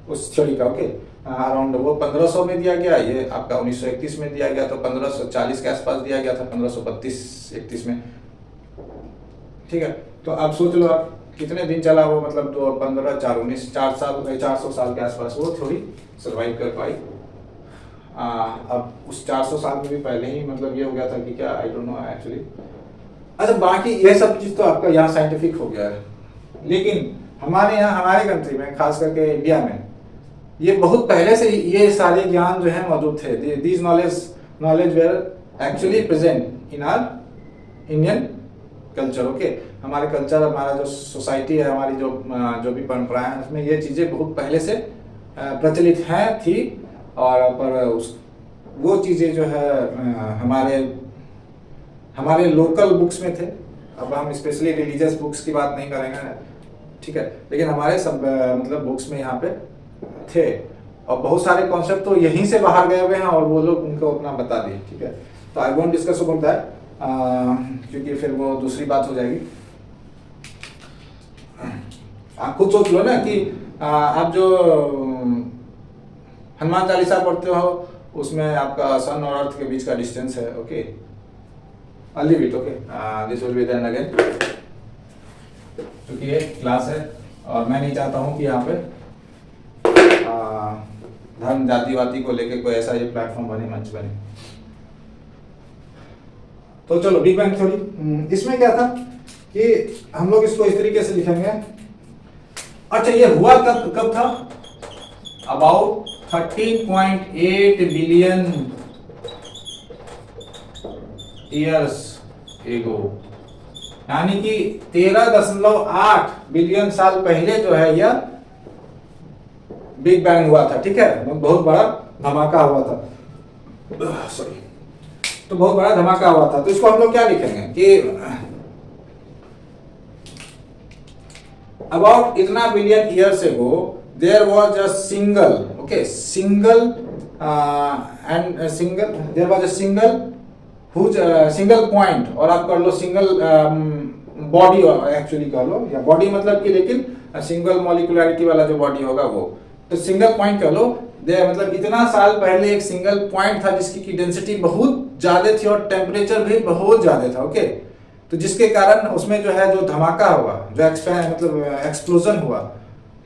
Speaker 1: उस थ्योरी का। ओके, अराउंड वो 1500 में दिया गया, ये आपका 1931 में दिया गया, तो 1540 के आसपास दिया गया था, 1532-31 में। ठीक है, तो आप सोच लो आप कितने दिन चला वो, मतलब तो 15 4 19 400 साल के आसपास वो थ्योरी सर्वाइव कर पाई। अब उस 400 साल में भी पहले ही मतलब ये हो गया था कि क्या, आई डोंट नो एक्चुअली। अच्छा, बाकी ये सब चीज तो आपका यहाँ साइंटिफिक हो गया है, लेकिन हमारे यहाँ हमारे कंट्री में खास करके इंडिया में ये बहुत पहले से ये सारे ज्ञान जो है मौजूद थे। These knowledge were actually present in our Indian culture. Okay, हमारे कल्चर, हमारा जो सोसाइटी है, हमारी जो भी परंपराएं हैं, उसमें ये चीजें बहुत पहले से प्रचलित हैं थी। और पर वो चीजें जो है हमारे लोकल बुक्स में थे। अब हम स्पेशली रिलीजियस बुक्स की बात नहीं करेंगे, ठीक है, लेकिन हमारे सब मतलब बुक्स में यहाँ पे थे, और बहुत सारे कॉन्सेप्ट तो यहीं से बाहर गए हुए हैं और वो लोग उनको अपना बता दिए। ठीक है, तो I won't discuss about that क्योंकि फिर वो दूसरी बात हो जाएगी। आप खुद सोच लो ना कि आप जो हनुमान चालीसा पढ़ते हो उसमें आपका सन और अर्थ के बीच का डिस्टेंस है। Okay, I'll leave it, okay? This will be then again, क्योंकि ये क्लास है और मैं नहीं चाहता हूँ कि यहाँ पे धर्म जातिवादी को लेके कोई ऐसा ये प्लेटफॉर्म बने, मंच बने। तो चलो, बिग बैंग थ्योरी, इसमें क्या था कि हम लोग इसको इस तरीके से लिखेंगे। अच्छा, ये हुआ कब था? अबाउट 13.8 बिलियन ईयर्स एगो, यानी कि 13.8 बिलियन साल पहले जो है यह बिग बैंग हुआ था। ठीक है, बहुत बड़ा धमाका हुआ था, सॉरी, तो बहुत बड़ा धमाका हुआ था। तो इसको हम लोग क्या लिखेंगे कि अबाउट इतना billion years ago there was a single, okay, there was a single point, और आप कर लो सिंगल बॉडी, एक्चुअली कर लो, या बॉडी मतलब कि लेकिन सिंगल मॉलिक्यूलरिटी वाला जो बॉडी होगा वो, तो सिंगल पॉइंट कर लो। मतलब इतना साल पहले एक सिंगल पॉइंट था जिसकी की डेंसिटी बहुत ज्यादा थी और टेम्परेचर भी बहुत ज्यादा था। ओके, तो जिसके कारण उसमें जो है जो धमाका हुआ, जो मतलब एक्सप्लोजन हुआ,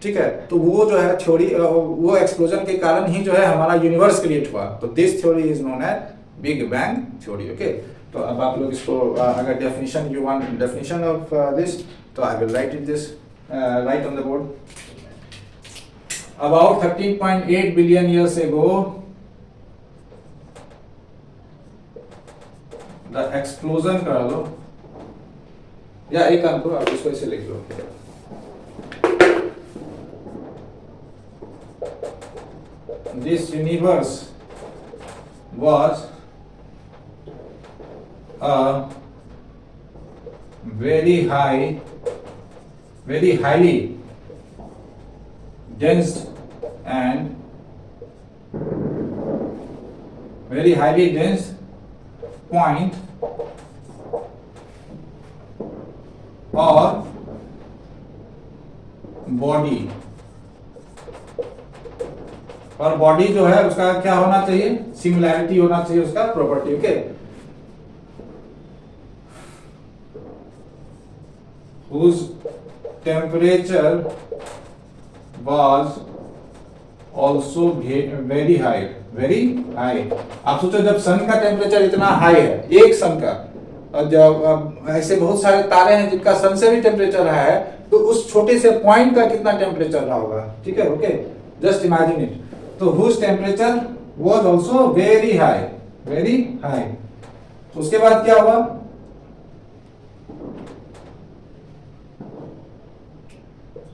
Speaker 1: ठीक है, तो वो जो है थ्योरी, वो एक्सप्लोजन के कारण ही जो है हमारा यूनिवर्स क्रिएट हुआ। तो this theory is known as big bang theory. Okay, तो अब आप लोग इसको अगर definition, you want definition of this, तो I will write it this right on the board. About 13.8 billion years ago, the explosion करा लो, या एक काम करो, आप इसको ऐसे लिख लो, this universe was a very highly dense and very highly dense point or body, और बॉडी जो है उसका क्या होना चाहिए, सिमिलैरिटी होना चाहिए उसका property. Okay, whose temperature was also very high। आप सोचो जब सन का टेम्परेचर इतना हाई है, एक सन का, और जब ऐसे बहुत सारे तारे हैं जिनका सन से भी टेम्परेचर हाई है, तो उस छोटे से पॉइंट का कितना टेम्परेचर रहा होगा। ठीक है, ओके, जस्ट इमेजिन इट। तो whose temperature was also very high। उसके बाद क्या हुआ,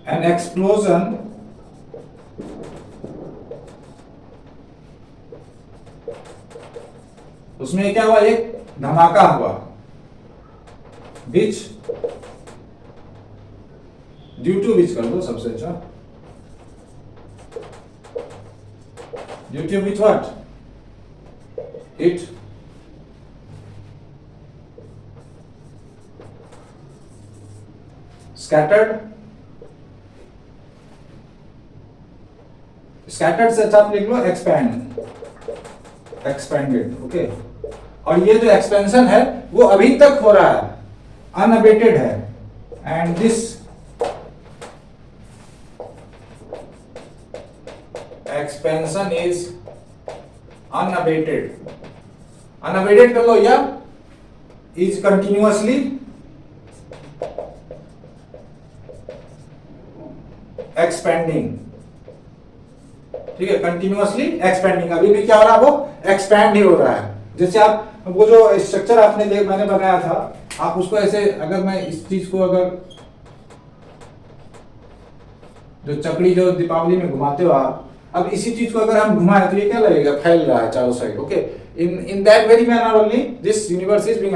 Speaker 1: an explosion उसमें क्या हुआ, एक धमाका हुआ, which due to which कर दो सबसे अच्छा, due to which what, it scattered से अच्छा आप लिख लो expanded। ओके, और ये जो एक्सपेंशन है वो अभी तक हो रहा है, अनअबेटेड है, and this expansion is unabated कर लो, या इज कंटिन्यूअसली एक्सपेंडिंग। ठीक है, कंटिन्यूअसली एक्सपेंडिंग, अभी भी क्या हो रहा है, वो एक्सपैंड ही हो रहा है। जैसे आप वो जो स्ट्रक्चर आपने मैंने बनाया था, आप उसको ऐसे, अगर मैं इस चीज को, अगर जो चकड़ी जो दीपावली में घुमाते हो आप, अब इसी चीज को अगर हम घुमाएं तो ये क्या लगेगा, फैल रहा है चारों side. Okay, in that very manner only this universe is being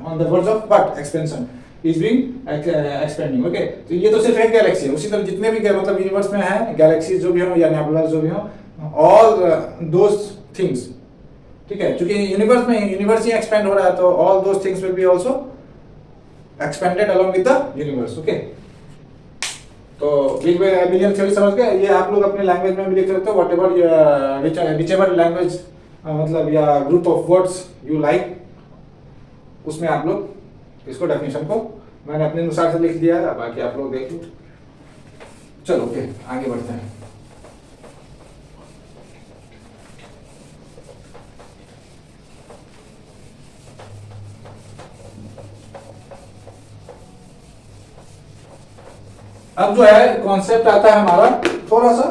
Speaker 1: on the words of what, expansion is being expanding. Okay, तो ये तो सिर्फ एक गैलेक्सी है, उसी तरह जितने भी मतलब यूनिवर्स में है, गैलेक्सीज जो भी हो या नेबुलास जो भी हो, ऑल दोस थिंग्स। ठीक है, क्योंकि यूनिवर्स ही एक्सपेंड हो रहा है, तो all those things will be also expanded along with the universe. Okay, तो बिग बिलियन थ्योरी समझ गए। ये आप लोग अपने लैंग्वेज में भी लिख सकते हो, व्हाटएवर व्हिचएवर लैंग्वेज मतलब या group of words you like, उसमें आप लोग इसको डेफिनेशन को मैंने अपने अनुसार से लिख दिया है, बाकी आप लोग देख लो। चलो ओके, आगे बढ़ते हैं। अब जो है कॉन्सेप्ट आता है हमारा थोड़ा सा,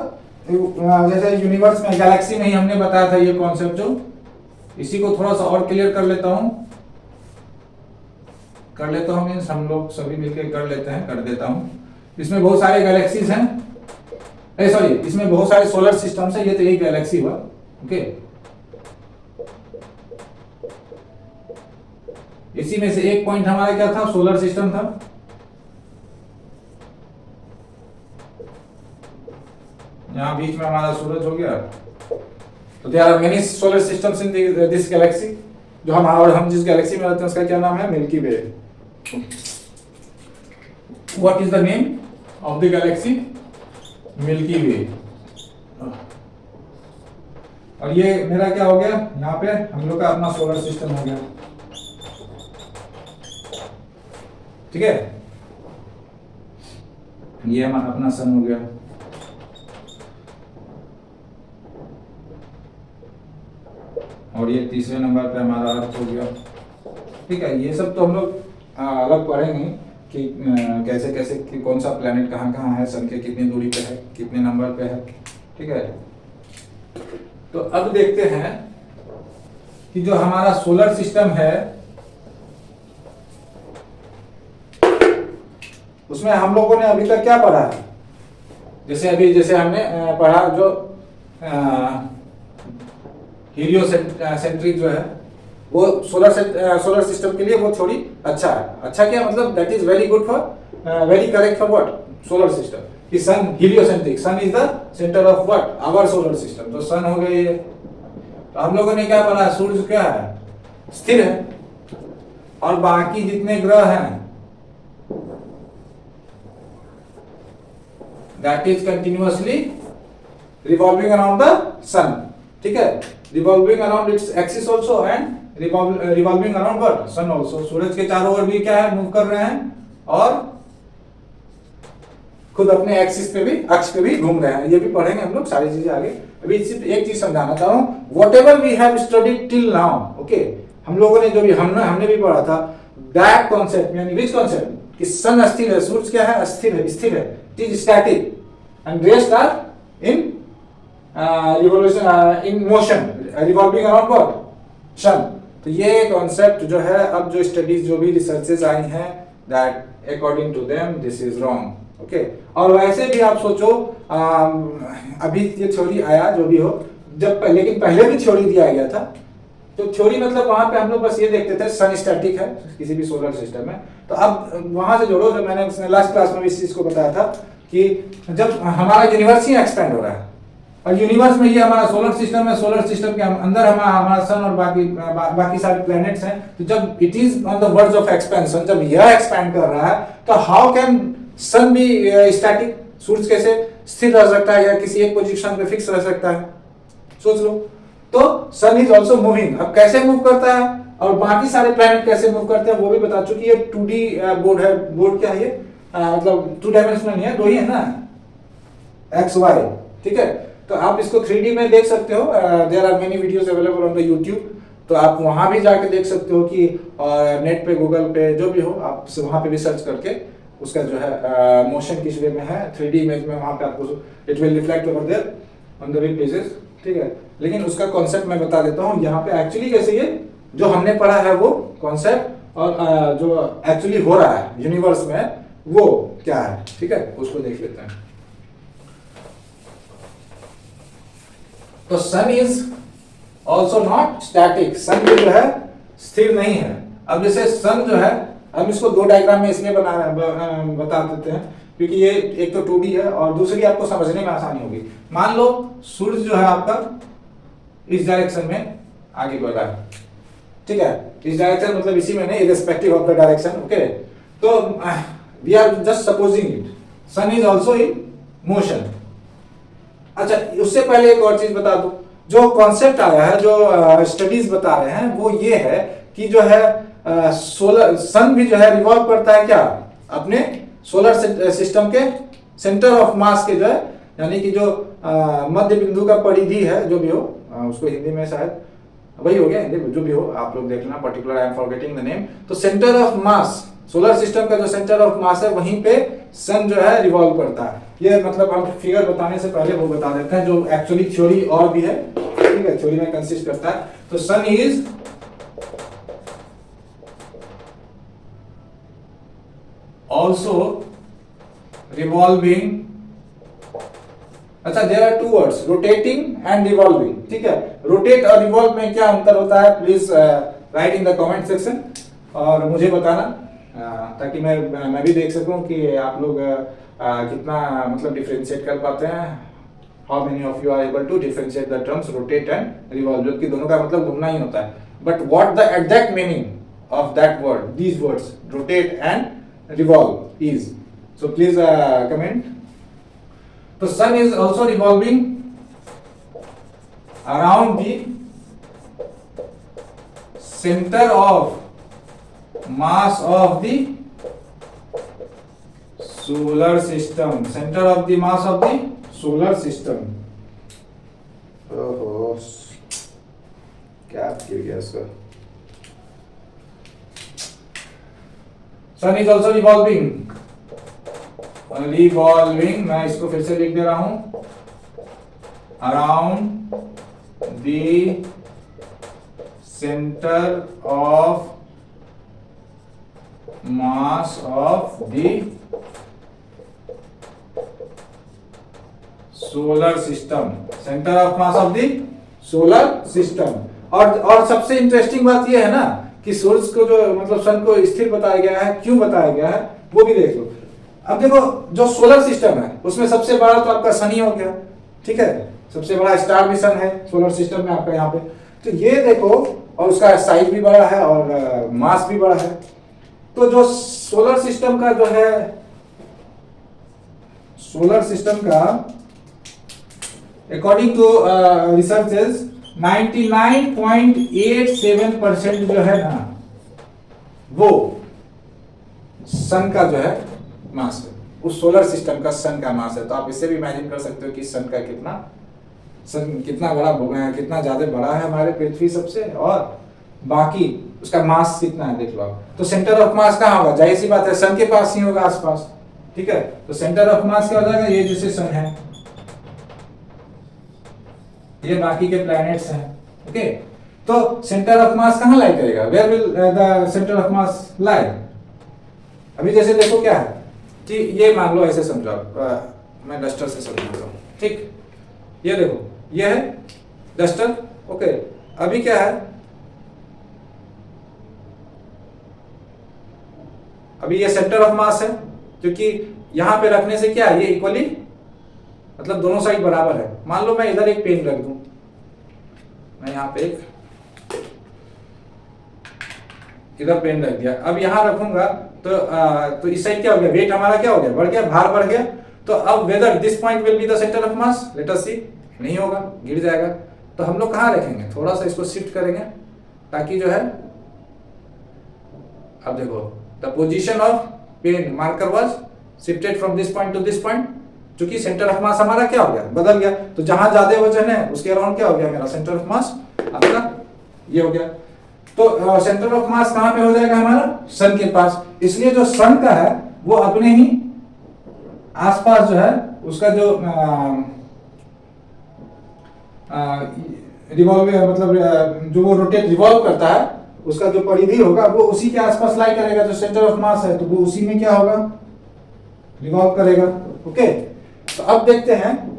Speaker 1: जैसे यूनिवर्स में, गैलेक्सी में ही हमने बताया था ये कॉन्सेप्ट, जो इसी को थोड़ा सा और क्लियर कर लेता हूं मीन्स हम लोग सभी मिलकर कर देता हूं। इसमें बहुत सारे गैलेक्सीज हैं, सॉरी, इसमें बहुत सारे सोलर सिस्टम्स हैं, ये तो एक गैलेक्सी हुआ। ओके, इसी में से एक पॉइंट हमारा क्या था, सोलर सिस्टम था। यहाँ बीच में हमारा सूरज हो गया। तो there are many solar systems in this galaxy. जो हम जिस गैलेक्सी में रहते हैं उसका क्या नाम है, milky way. What is the name of the galaxy, milky way. और ये मेरा क्या हो गया, यहाँ पे हम लोग का अपना सोलर सिस्टम हो गया। ठीक है, ये हमारा अपना सन हो गया। और ये तीसरे नंबर पे हमारा अर्थ हो गया। ठीक है, ये सब तो हम लोग अलग पढ़ेंगे कि कैसे कैसे कि कौन सा प्लेनेट कहाँ कहाँ है, सन के कितनी दूरी पे है, कितने नंबर पे है। ठीक है, तो अब देखते हैं कि जो हमारा सोलर सिस्टम है उसमें हम लोगों ने अभी तक क्या पढ़ा है, जैसे हमने पढ़ा जो हीलियोसेंट्रिक जो है वो सोलर सिस्टम के लिए वो थोड़ी अच्छा है। अच्छा क्या मतलब, that is very good for very correct for what, solar system. कि sun heliocentric, sun is the centre of what, our solar system. तो सन हो गई है। तो हम लोगों ने क्या पढ़ा, सूर्य क्या है, स्थिर है, और बाकी जितने ग्रह हैं that is continuously revolving around the sun. ठीक है, revolving around its axis also and revolving around what, sun also. सूरज के चारों ओर भी क्या है, मूव कर रहे हैं, और खुद अपने एक्सिस पे भी, अक्ष पे भी घूम रहे हैं। ये भी पढ़ेंगे हम लोग सारी चीजें आगे। अभी सिर्फ एक चीज समझाना चाह रहा हूँ, whatever we have studied till now, okay, हम लोगों ने जो भी हमने भी पढ़ा था, दैट कॉन्सेप्ट यानी विच कॉन्सेप्ट, कि सन अस्थिर है, सूर्य क्या है, अस्थिर है, स्थिर है, it is static, and rest are in revolution in motion, revolving around what, sun. तो ये कॉन्सेप्ट जो है, अब जो स्टडीज जो भी रिसर्चेस आई हैं, that according to them this is wrong, okay. और वैसे भी आप सोचो, अभी ये थ्योरी आया जो भी हो, लेकिन पहले भी थ्योरी दिया गया था। तो थ्योरी मतलब वहां पे हम लोग बस ये देखते थे सन स्टैटिक है किसी भी सोलर सिस्टम में। तो अब वहां से जोड़ो, जब मैंने लास्ट क्लास में इस चीज को बताया था कि जब हमारा यूनिवर्स ही एक्सपेंड हो रहा है, और यूनिवर्स में ये हमारा सोलर सिस्टम है, सोलर सिस्टम के अंदर हमारा सन और बाकी सारे प्लैनेट्स हैं। तो जब it is on the verge of expansion, जब यह एक्सपैंड कर रहा है, तो हाउ कैन सन भी स्टैटिक, सूर्य कैसे स्थिर रह सकता है या किसी एक पोजीशन पे फिक्स रह सकता है, सोच लो। तो सन इज ऑल्सो मूविंग। अब कैसे मूव करता है और बाकी सारे प्लैनेट कैसे मूव करते हैं वो भी बता चुकी है। 2D बोर्ड है, बोर्ड क्या है ये, मतलब 2 डायमेंशनल नहीं है, दो ही है ना, एक्स वाई, ठीक है। तो आप इसको 3D में देख सकते हो, there are many videos available on the YouTube, तो आप वहां भी जाके देख सकते हो कि नेट पे, गूगल पे, जो भी हो, आप वहां पे भी सर्च करके उसका जो है मोशन किस वे में है 3D इमेज में, वहां पे आपको it will reflect over there on the web pages, ठीक है। लेकिन उसका कॉन्सेप्ट मैं बता देता हूँ यहाँ पे। एक्चुअली कैसे ये जो हमने पढ़ा है वो कॉन्सेप्ट और जो एक्चुअली हो रहा है यूनिवर्स में वो क्या है, ठीक है, उसको देख लेते हैं। तो सन इज ऑल्सो नॉट स्टैटिक, सन भी जो है स्थिर नहीं है। अब जैसे सन जो है, हम इसको 2 डायग्राम में इसलिए बता देते हैं क्योंकि ये एक तो 2D है और दूसरी आपको समझने में आसानी होगी। मान लो सूर्य जो है आपका इस डायरेक्शन में आगे बढ़ रहा है, ठीक है, इस डायरेक्शन मतलब इसी में नहीं, irrespective of the direction, okay. तो we are just supposing it, sun is also in motion. अच्छा, उससे पहले एक और चीज बता दूं, जो कॉन्सेप्ट आया है, जो स्टडीज बता रहे हैं वो ये है कि जो है सोलर सन भी जो है रिवॉल्व करता है क्या, अपने सोलर सिस्टम के सेंटर ऑफ मास के जो है, यानी कि जो मध्य बिंदु का परिधि है, जो भी हो, उसको हिंदी में शायद वही हो गया, हिंदी में जो भी हो आप लोग देख लेना, particular I am forgetting the name. तो center of mass, solar system का जो सेंटर ऑफ मास है वहीं पे सन जो है रिवॉल्व करता है। ये मतलब हम फिगर बताने से पहले वो बता देते हैं, जो एक्चुअली थ्योरी और भी है, ठीक है, थ्योरी में कंसिस्ट करता है। तो सन इज also revolving, अच्छा, there are 2 words, rotating and revolving, ठीक है। रोटेट और रिवॉल्व में क्या अंतर होता है, please right in the comment section और मुझे बताना, ताकि मैं भी देख सकूं कि आप लोग कितना मतलब डिफरेंशिएट कर पाते हैं। How many of you are able to differentiate the terms rotate and revolve, जबकि दोनों का मतलब घूमना ही होता है। But what the exact meaning of that word, these words rotate and revolve is, so please comment. So sun is also revolving around the center of mass of the solar system, center of the mass of the solar system. ओहो, क्या गिर गया इसका। सन is also revolving, मैं इसको फिर से लिख दे रहा हूं, around the centre of mass of the solar system, centre of mass of the solar system. और सबसे इंटरेस्टिंग बात यह है ना कि सूर्य को जो मतलब सन को स्थिर बताया गया है, क्यों बताया गया है वो भी देख लो। अब देखो जो सोलर सिस्टम है उसमें सबसे बड़ा तो आपका सन ही हो गया, ठीक है, सबसे बड़ा स्टार भी सन है सोलर सिस्टम में आपका यहाँ पे। तो ये देखो, और उसका साइज भी बड़ा है और मास भी बड़ा है। तो जो सोलर सिस्टम का जो है, सोलर सिस्टम का अकॉर्डिंग टू रिसर्चेस 99.87% जो है ना वो सन का जो है मास है, उस सोलर सिस्टम का सन का मास है। तो आप इससे भी इमेजिन कर सकते हो कि सन कितना बड़ा, कितना ज्यादा बड़ा है हमारे पृथ्वी सबसे, और बाकी उसका मास कितना है देख लो आप। तो सेंटर ऑफ मास कहाँ होगा, जाहिर सी बात है सन के पास ही होगा, आसपास, ठीक है। तो सेंटर ऑफ मास क्या हो जाएगा, ये जैसे सन है, ये बाकी के प्लैनेट्स हैं, ओके। तो सेंटर ऑफ मास कहाँ लाई करेगा, where will the centre of mass lie. अभी जैसे देखो क्या है कि ये मान लो ऐसे समझो आप, मैं डस्टर से समझाता हूँ, ठीक। ये देखो ये है डस्टर, ओके। अभी क्या है, अभी ये सेंटर ऑफ मास है, क्योंकि यहां पे रखने से क्या है, ये इक्वली मतलब दोनों साइड बराबर है। मान लो मैं इधर एक पेन रख दूं, मैं यहां पे एक इधर पेन रख दिया, अब यहां रखूंगा तो इस साइड क्या हो गया, वेट हमारा क्या हो गया, बढ़ गया, भार बढ़ गया। तो अब whether this point will be the centre of mass, let us see, नहीं होगा, गिर जाएगा। तो हम लोग कहां रखेंगे, थोड़ा सा इसको शिफ्ट करेंगे ताकि जो है, अब देखो the position of pen marker was shifted from this point to this point, क्योंकि सेंटर ऑफ मास हमारा क्या हो गया, बदल गया। तो जहां ज्यादा वजन है उसके अराउंड क्या हो गया, मेरा सेंटर ऑफ मास आपका ये हो गया। तो सेंटर ऑफ मास कहां पे हो जाएगा हमारा, सन के पास। इसलिए जो सन का है वो अपने ही आसपास जो है उसका जो रिवॉल्व मतलब जो वो रोटेट रिवॉल्व करता है, उसका जो परिधि होगा वो उसी के आसपास लाई करेगा। जो सेंटर ऑफ मास है तो वो उसी में क्या होगा, रिवॉल्व करेगा, ओके। तो अब देखते हैं,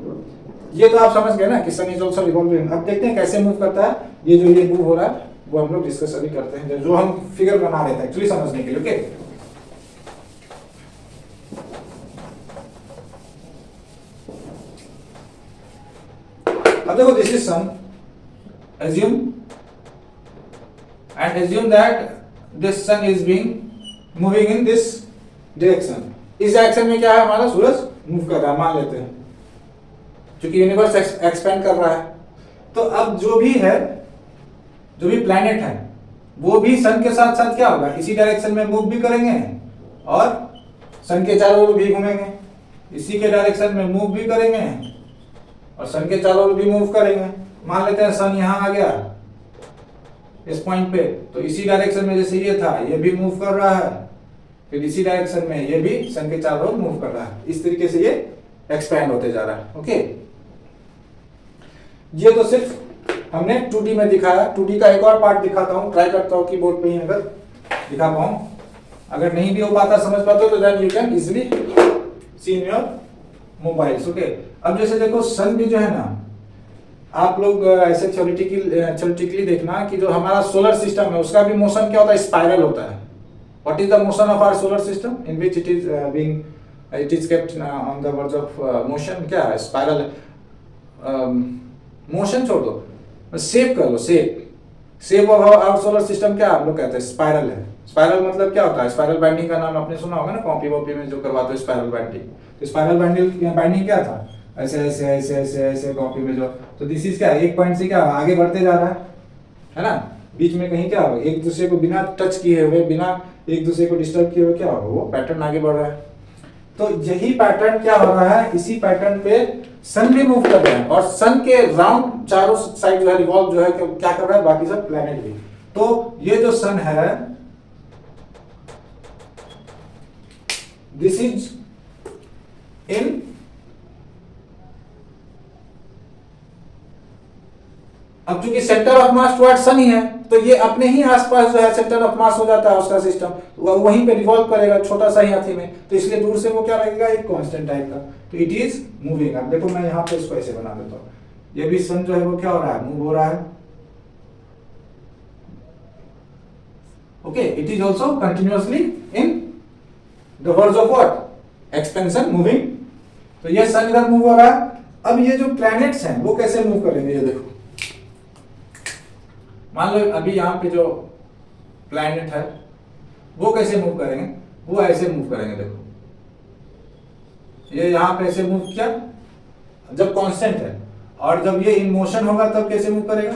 Speaker 1: ये तो आप समझ गए ना कि सन इज आल्सो रिवॉल्विंग। अब देखते हैं कैसे मूव करता है, ये जो ये मूव हो रहा है वो हम लोग डिस्कस अभी करते हैं, जो हम फिगर बना रहे थे एक्चुअली समझने के लिए, ओके। अब देखो this is sun, assume that this sun is being moving in this direction। इस डायरेक्शन में क्या है, हमारा सूरज मूव कर रहा है, मान लेते हैं, क्योंकि यूनिवर्स एक्सपेंड कर रहा है। तो अब जो भी है, जो भी प्लैनेट है वो भी सन के साथ साथ क्या होगा, इसी डायरेक्शन में मूव भी करेंगे और सन के चारों ओर भी घूमेंगे, इसी के डायरेक्शन में मूव भी करेंगे और सन के चारों ओर भी मूव करेंगे। मान लेते हैं सन यहां आ गया इस पॉइंट पे, तो इसी डायरेक्शन में जैसे ये था ये भी मूव कर रहा है, फिर इसी डायरेक्शन में ये भी सन के चारों ओर मूव कर रहा है। इस तरीके से ये एक्सपैंड होते जा रहा है, ओके। ये तो सिर्फ हमने 2D में दिखाया। 2D का एक और पार्ट दिखाता हूं, ट्राई करता हूं कीबोर्ड पे ही अगर दिखा पाऊं। अगर नहीं भी हो पाता, समझ पाते हो, तो then you can easily see in your mobiles, okay. अब जैसे देखो सन भी जो है ना, आप लोग ऐसे थ्योरेटिकली देखना कि जो हमारा सोलर सिस्टम है उसका भी मोशन क्या होता है, स्पाइरल होता है। What is the motion of our solar system, in which it is kept on the verge of motion, क्या है, स्पाइरल। मोशन छोड़ दो, शेप कर लो, shape of our solar system क्या हम लोग कहते हैं, स्पाइरल है। स्पाइरल मतलब क्या होता है, स्पाइरल बाइंडिंग का नाम आपने सुना होगा ना, कॉपी वॉपी में जो करवाते हो स्पाइरल बाइंडिंग। तो स्पाइरल बाइंडिंग क्या था, ऐसे ऐसे ऐसे ऐसे ऐसे कॉपी में जो, तो दिस इज क्या, एक पॉइंट से क्या आगे बढ़ते जा रहा है ना, बीच में कहीं क्या होगा, एक दूसरे को बिना टच किए हुए, बिना एक दूसरे को डिस्टर्ब किए हुए क्या होगा, वो पैटर्न आगे बढ़ रहा है। तो यही पैटर्न क्या हो रहा है, इसी पैटर्न पे सन भी मूव कर रहे हैं, और सन के राउंड चारों साइड जो है रिवॉल्व जो है क्या कर रहा है, बाकी सब प्लैनेट भी। तो ये जो सन है, दिस इज इन अब चूंकि सेंटर ऑफ मास टुवर्ड्स सन ही है, तो ये अपने ही आसपास जो है सेंटर ऑफ मास हो जाता है उसका सिस्टम, वहीं पे रिवॉल्व करेगा छोटा सा ही हाथी में, तो इसलिए दूर से वो क्या लगेगा, एक कांस्टेंट टाइप का, तो इट इज मूविंग। अब देखो मैं यहाँ पे इसको ऐसे बना देता हूँ, ये भी सन जो है वो क्या हो रहा है, मूव हो रहा है। Okay, it is also continuously in the words of what, expansion, moving. तो ये सन इधर मूव हो रहा है। अब ये जो प्लैनेट्स हैं वो कैसे मूव करेंगे, ये देखो, मान लो अभी यहाँ पे जो प्लैनेट है वो कैसे मूव करेंगे, वो ऐसे मूव करेंगे। देखो ये यहाँ पे ऐसे मूव किया जब कांस्टेंट है, और जब ये इन मोशन होगा तब कैसे मूव करेगा,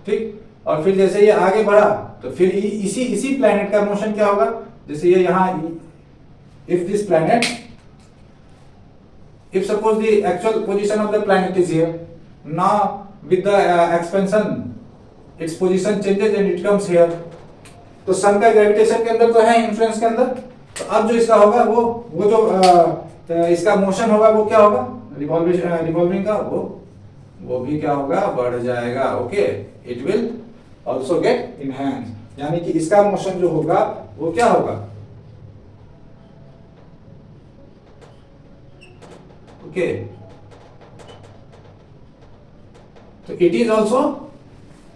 Speaker 1: ठीक। और फिर जैसे ये आगे बढ़ा तो फिर इसी इसी प्लैनेट का मोशन क्या होगा, जैसे ये यहाँ, if this planet, if suppose the actual position of the planet is here, now with the expansion its position changes and it comes here, तो सन का ग्रेविटेशन के अंदर तो है, इन्फ्लुएंस के अंदर, तो अब जो इसका होगा वो जो इसका मोशन होगा वो क्या होगा, रिवॉल्विंग का, वो भी क्या होगा, बढ़ जाएगा। Okay, it will also get enhance, यानी कि इसका मोशन जो होगा वो क्या होगा, okay, so it is also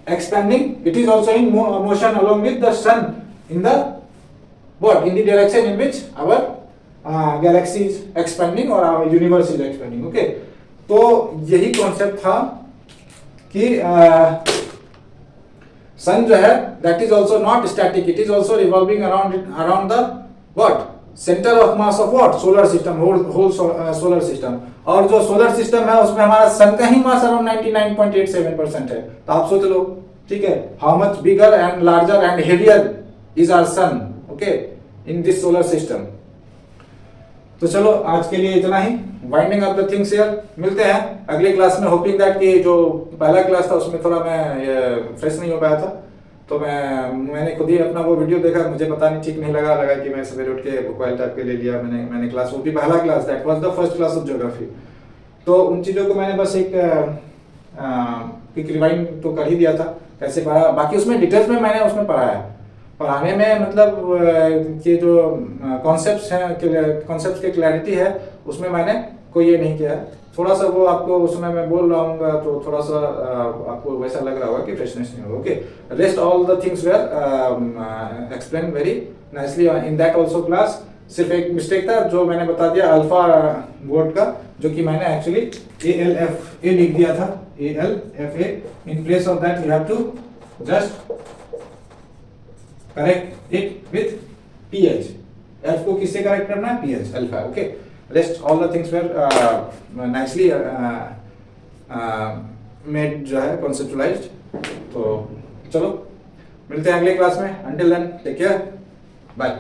Speaker 1: expanding, it is also in motion along with the sun in the what, in the direction in which our galaxy is expanding or our universe is expanding। okay, तो यही concept था कि सन जो है that is also not static, it is also revolving around the what, centre of mass of what, solar system, whole solar system. और जो solar system है उसमें हमारा सन का ही मास अराउंड 99.87% है। तो आप सोच लो, ठीक है, how much bigger and larger and heavier is our sun, okay, in this solar system. तो चलो आज के लिए इतना ही, winding up the things here. मिलते हैं अगले क्लास में, होपिंग दैट कि जो पहला क्लास था उसमें थोड़ा मैं फ्रेश नहीं हो पाया था, तो मैंने खुद ही अपना वो वीडियो देखा, मुझे पता नहीं, ठीक नहीं लगा कि मैं सवेरे उठ के बुकवाइल टाइप के ले लिया मैंने क्लास, वो भी पहला class, that was the first class of geography. तो उन चीज़ों को मैंने बस एक रिवाइंड तो कर ही दिया था, कैसे पढ़ा, बाकी उसमें डिटेल्स में मैंने उसमें पढ़ा है। पढ़ाने में मतलब कि जो कॉन्सेप्ट्स हैं, कॉन्सेप्ट्स की क्लैरिटी है, उसमें मैंने कोई ये नहीं किया है। थोड़ा सा वो आपको उसमें मैं बोल रहा हूँ तो थोड़ा सा आपको वैसा लग रहा होगा कि फ्रेशनेस नहीं होगा। Okay, rest all the things were explain very nicely in that also class. सिर्फ एक मिस्टेक था जो मैंने बता दिया अल्फा वर्ड का, जो कि मैंने एक्चुअली ALFA लिख दिया था, ALFA। In place of that you have to just correct it with PH। F को किससे करेक्ट करना है, PH, alpha. Okay, rest all the things were nicely made जो है conceptualized। तो चलो मिलते हैं अगले क्लास में, until then take care, bye।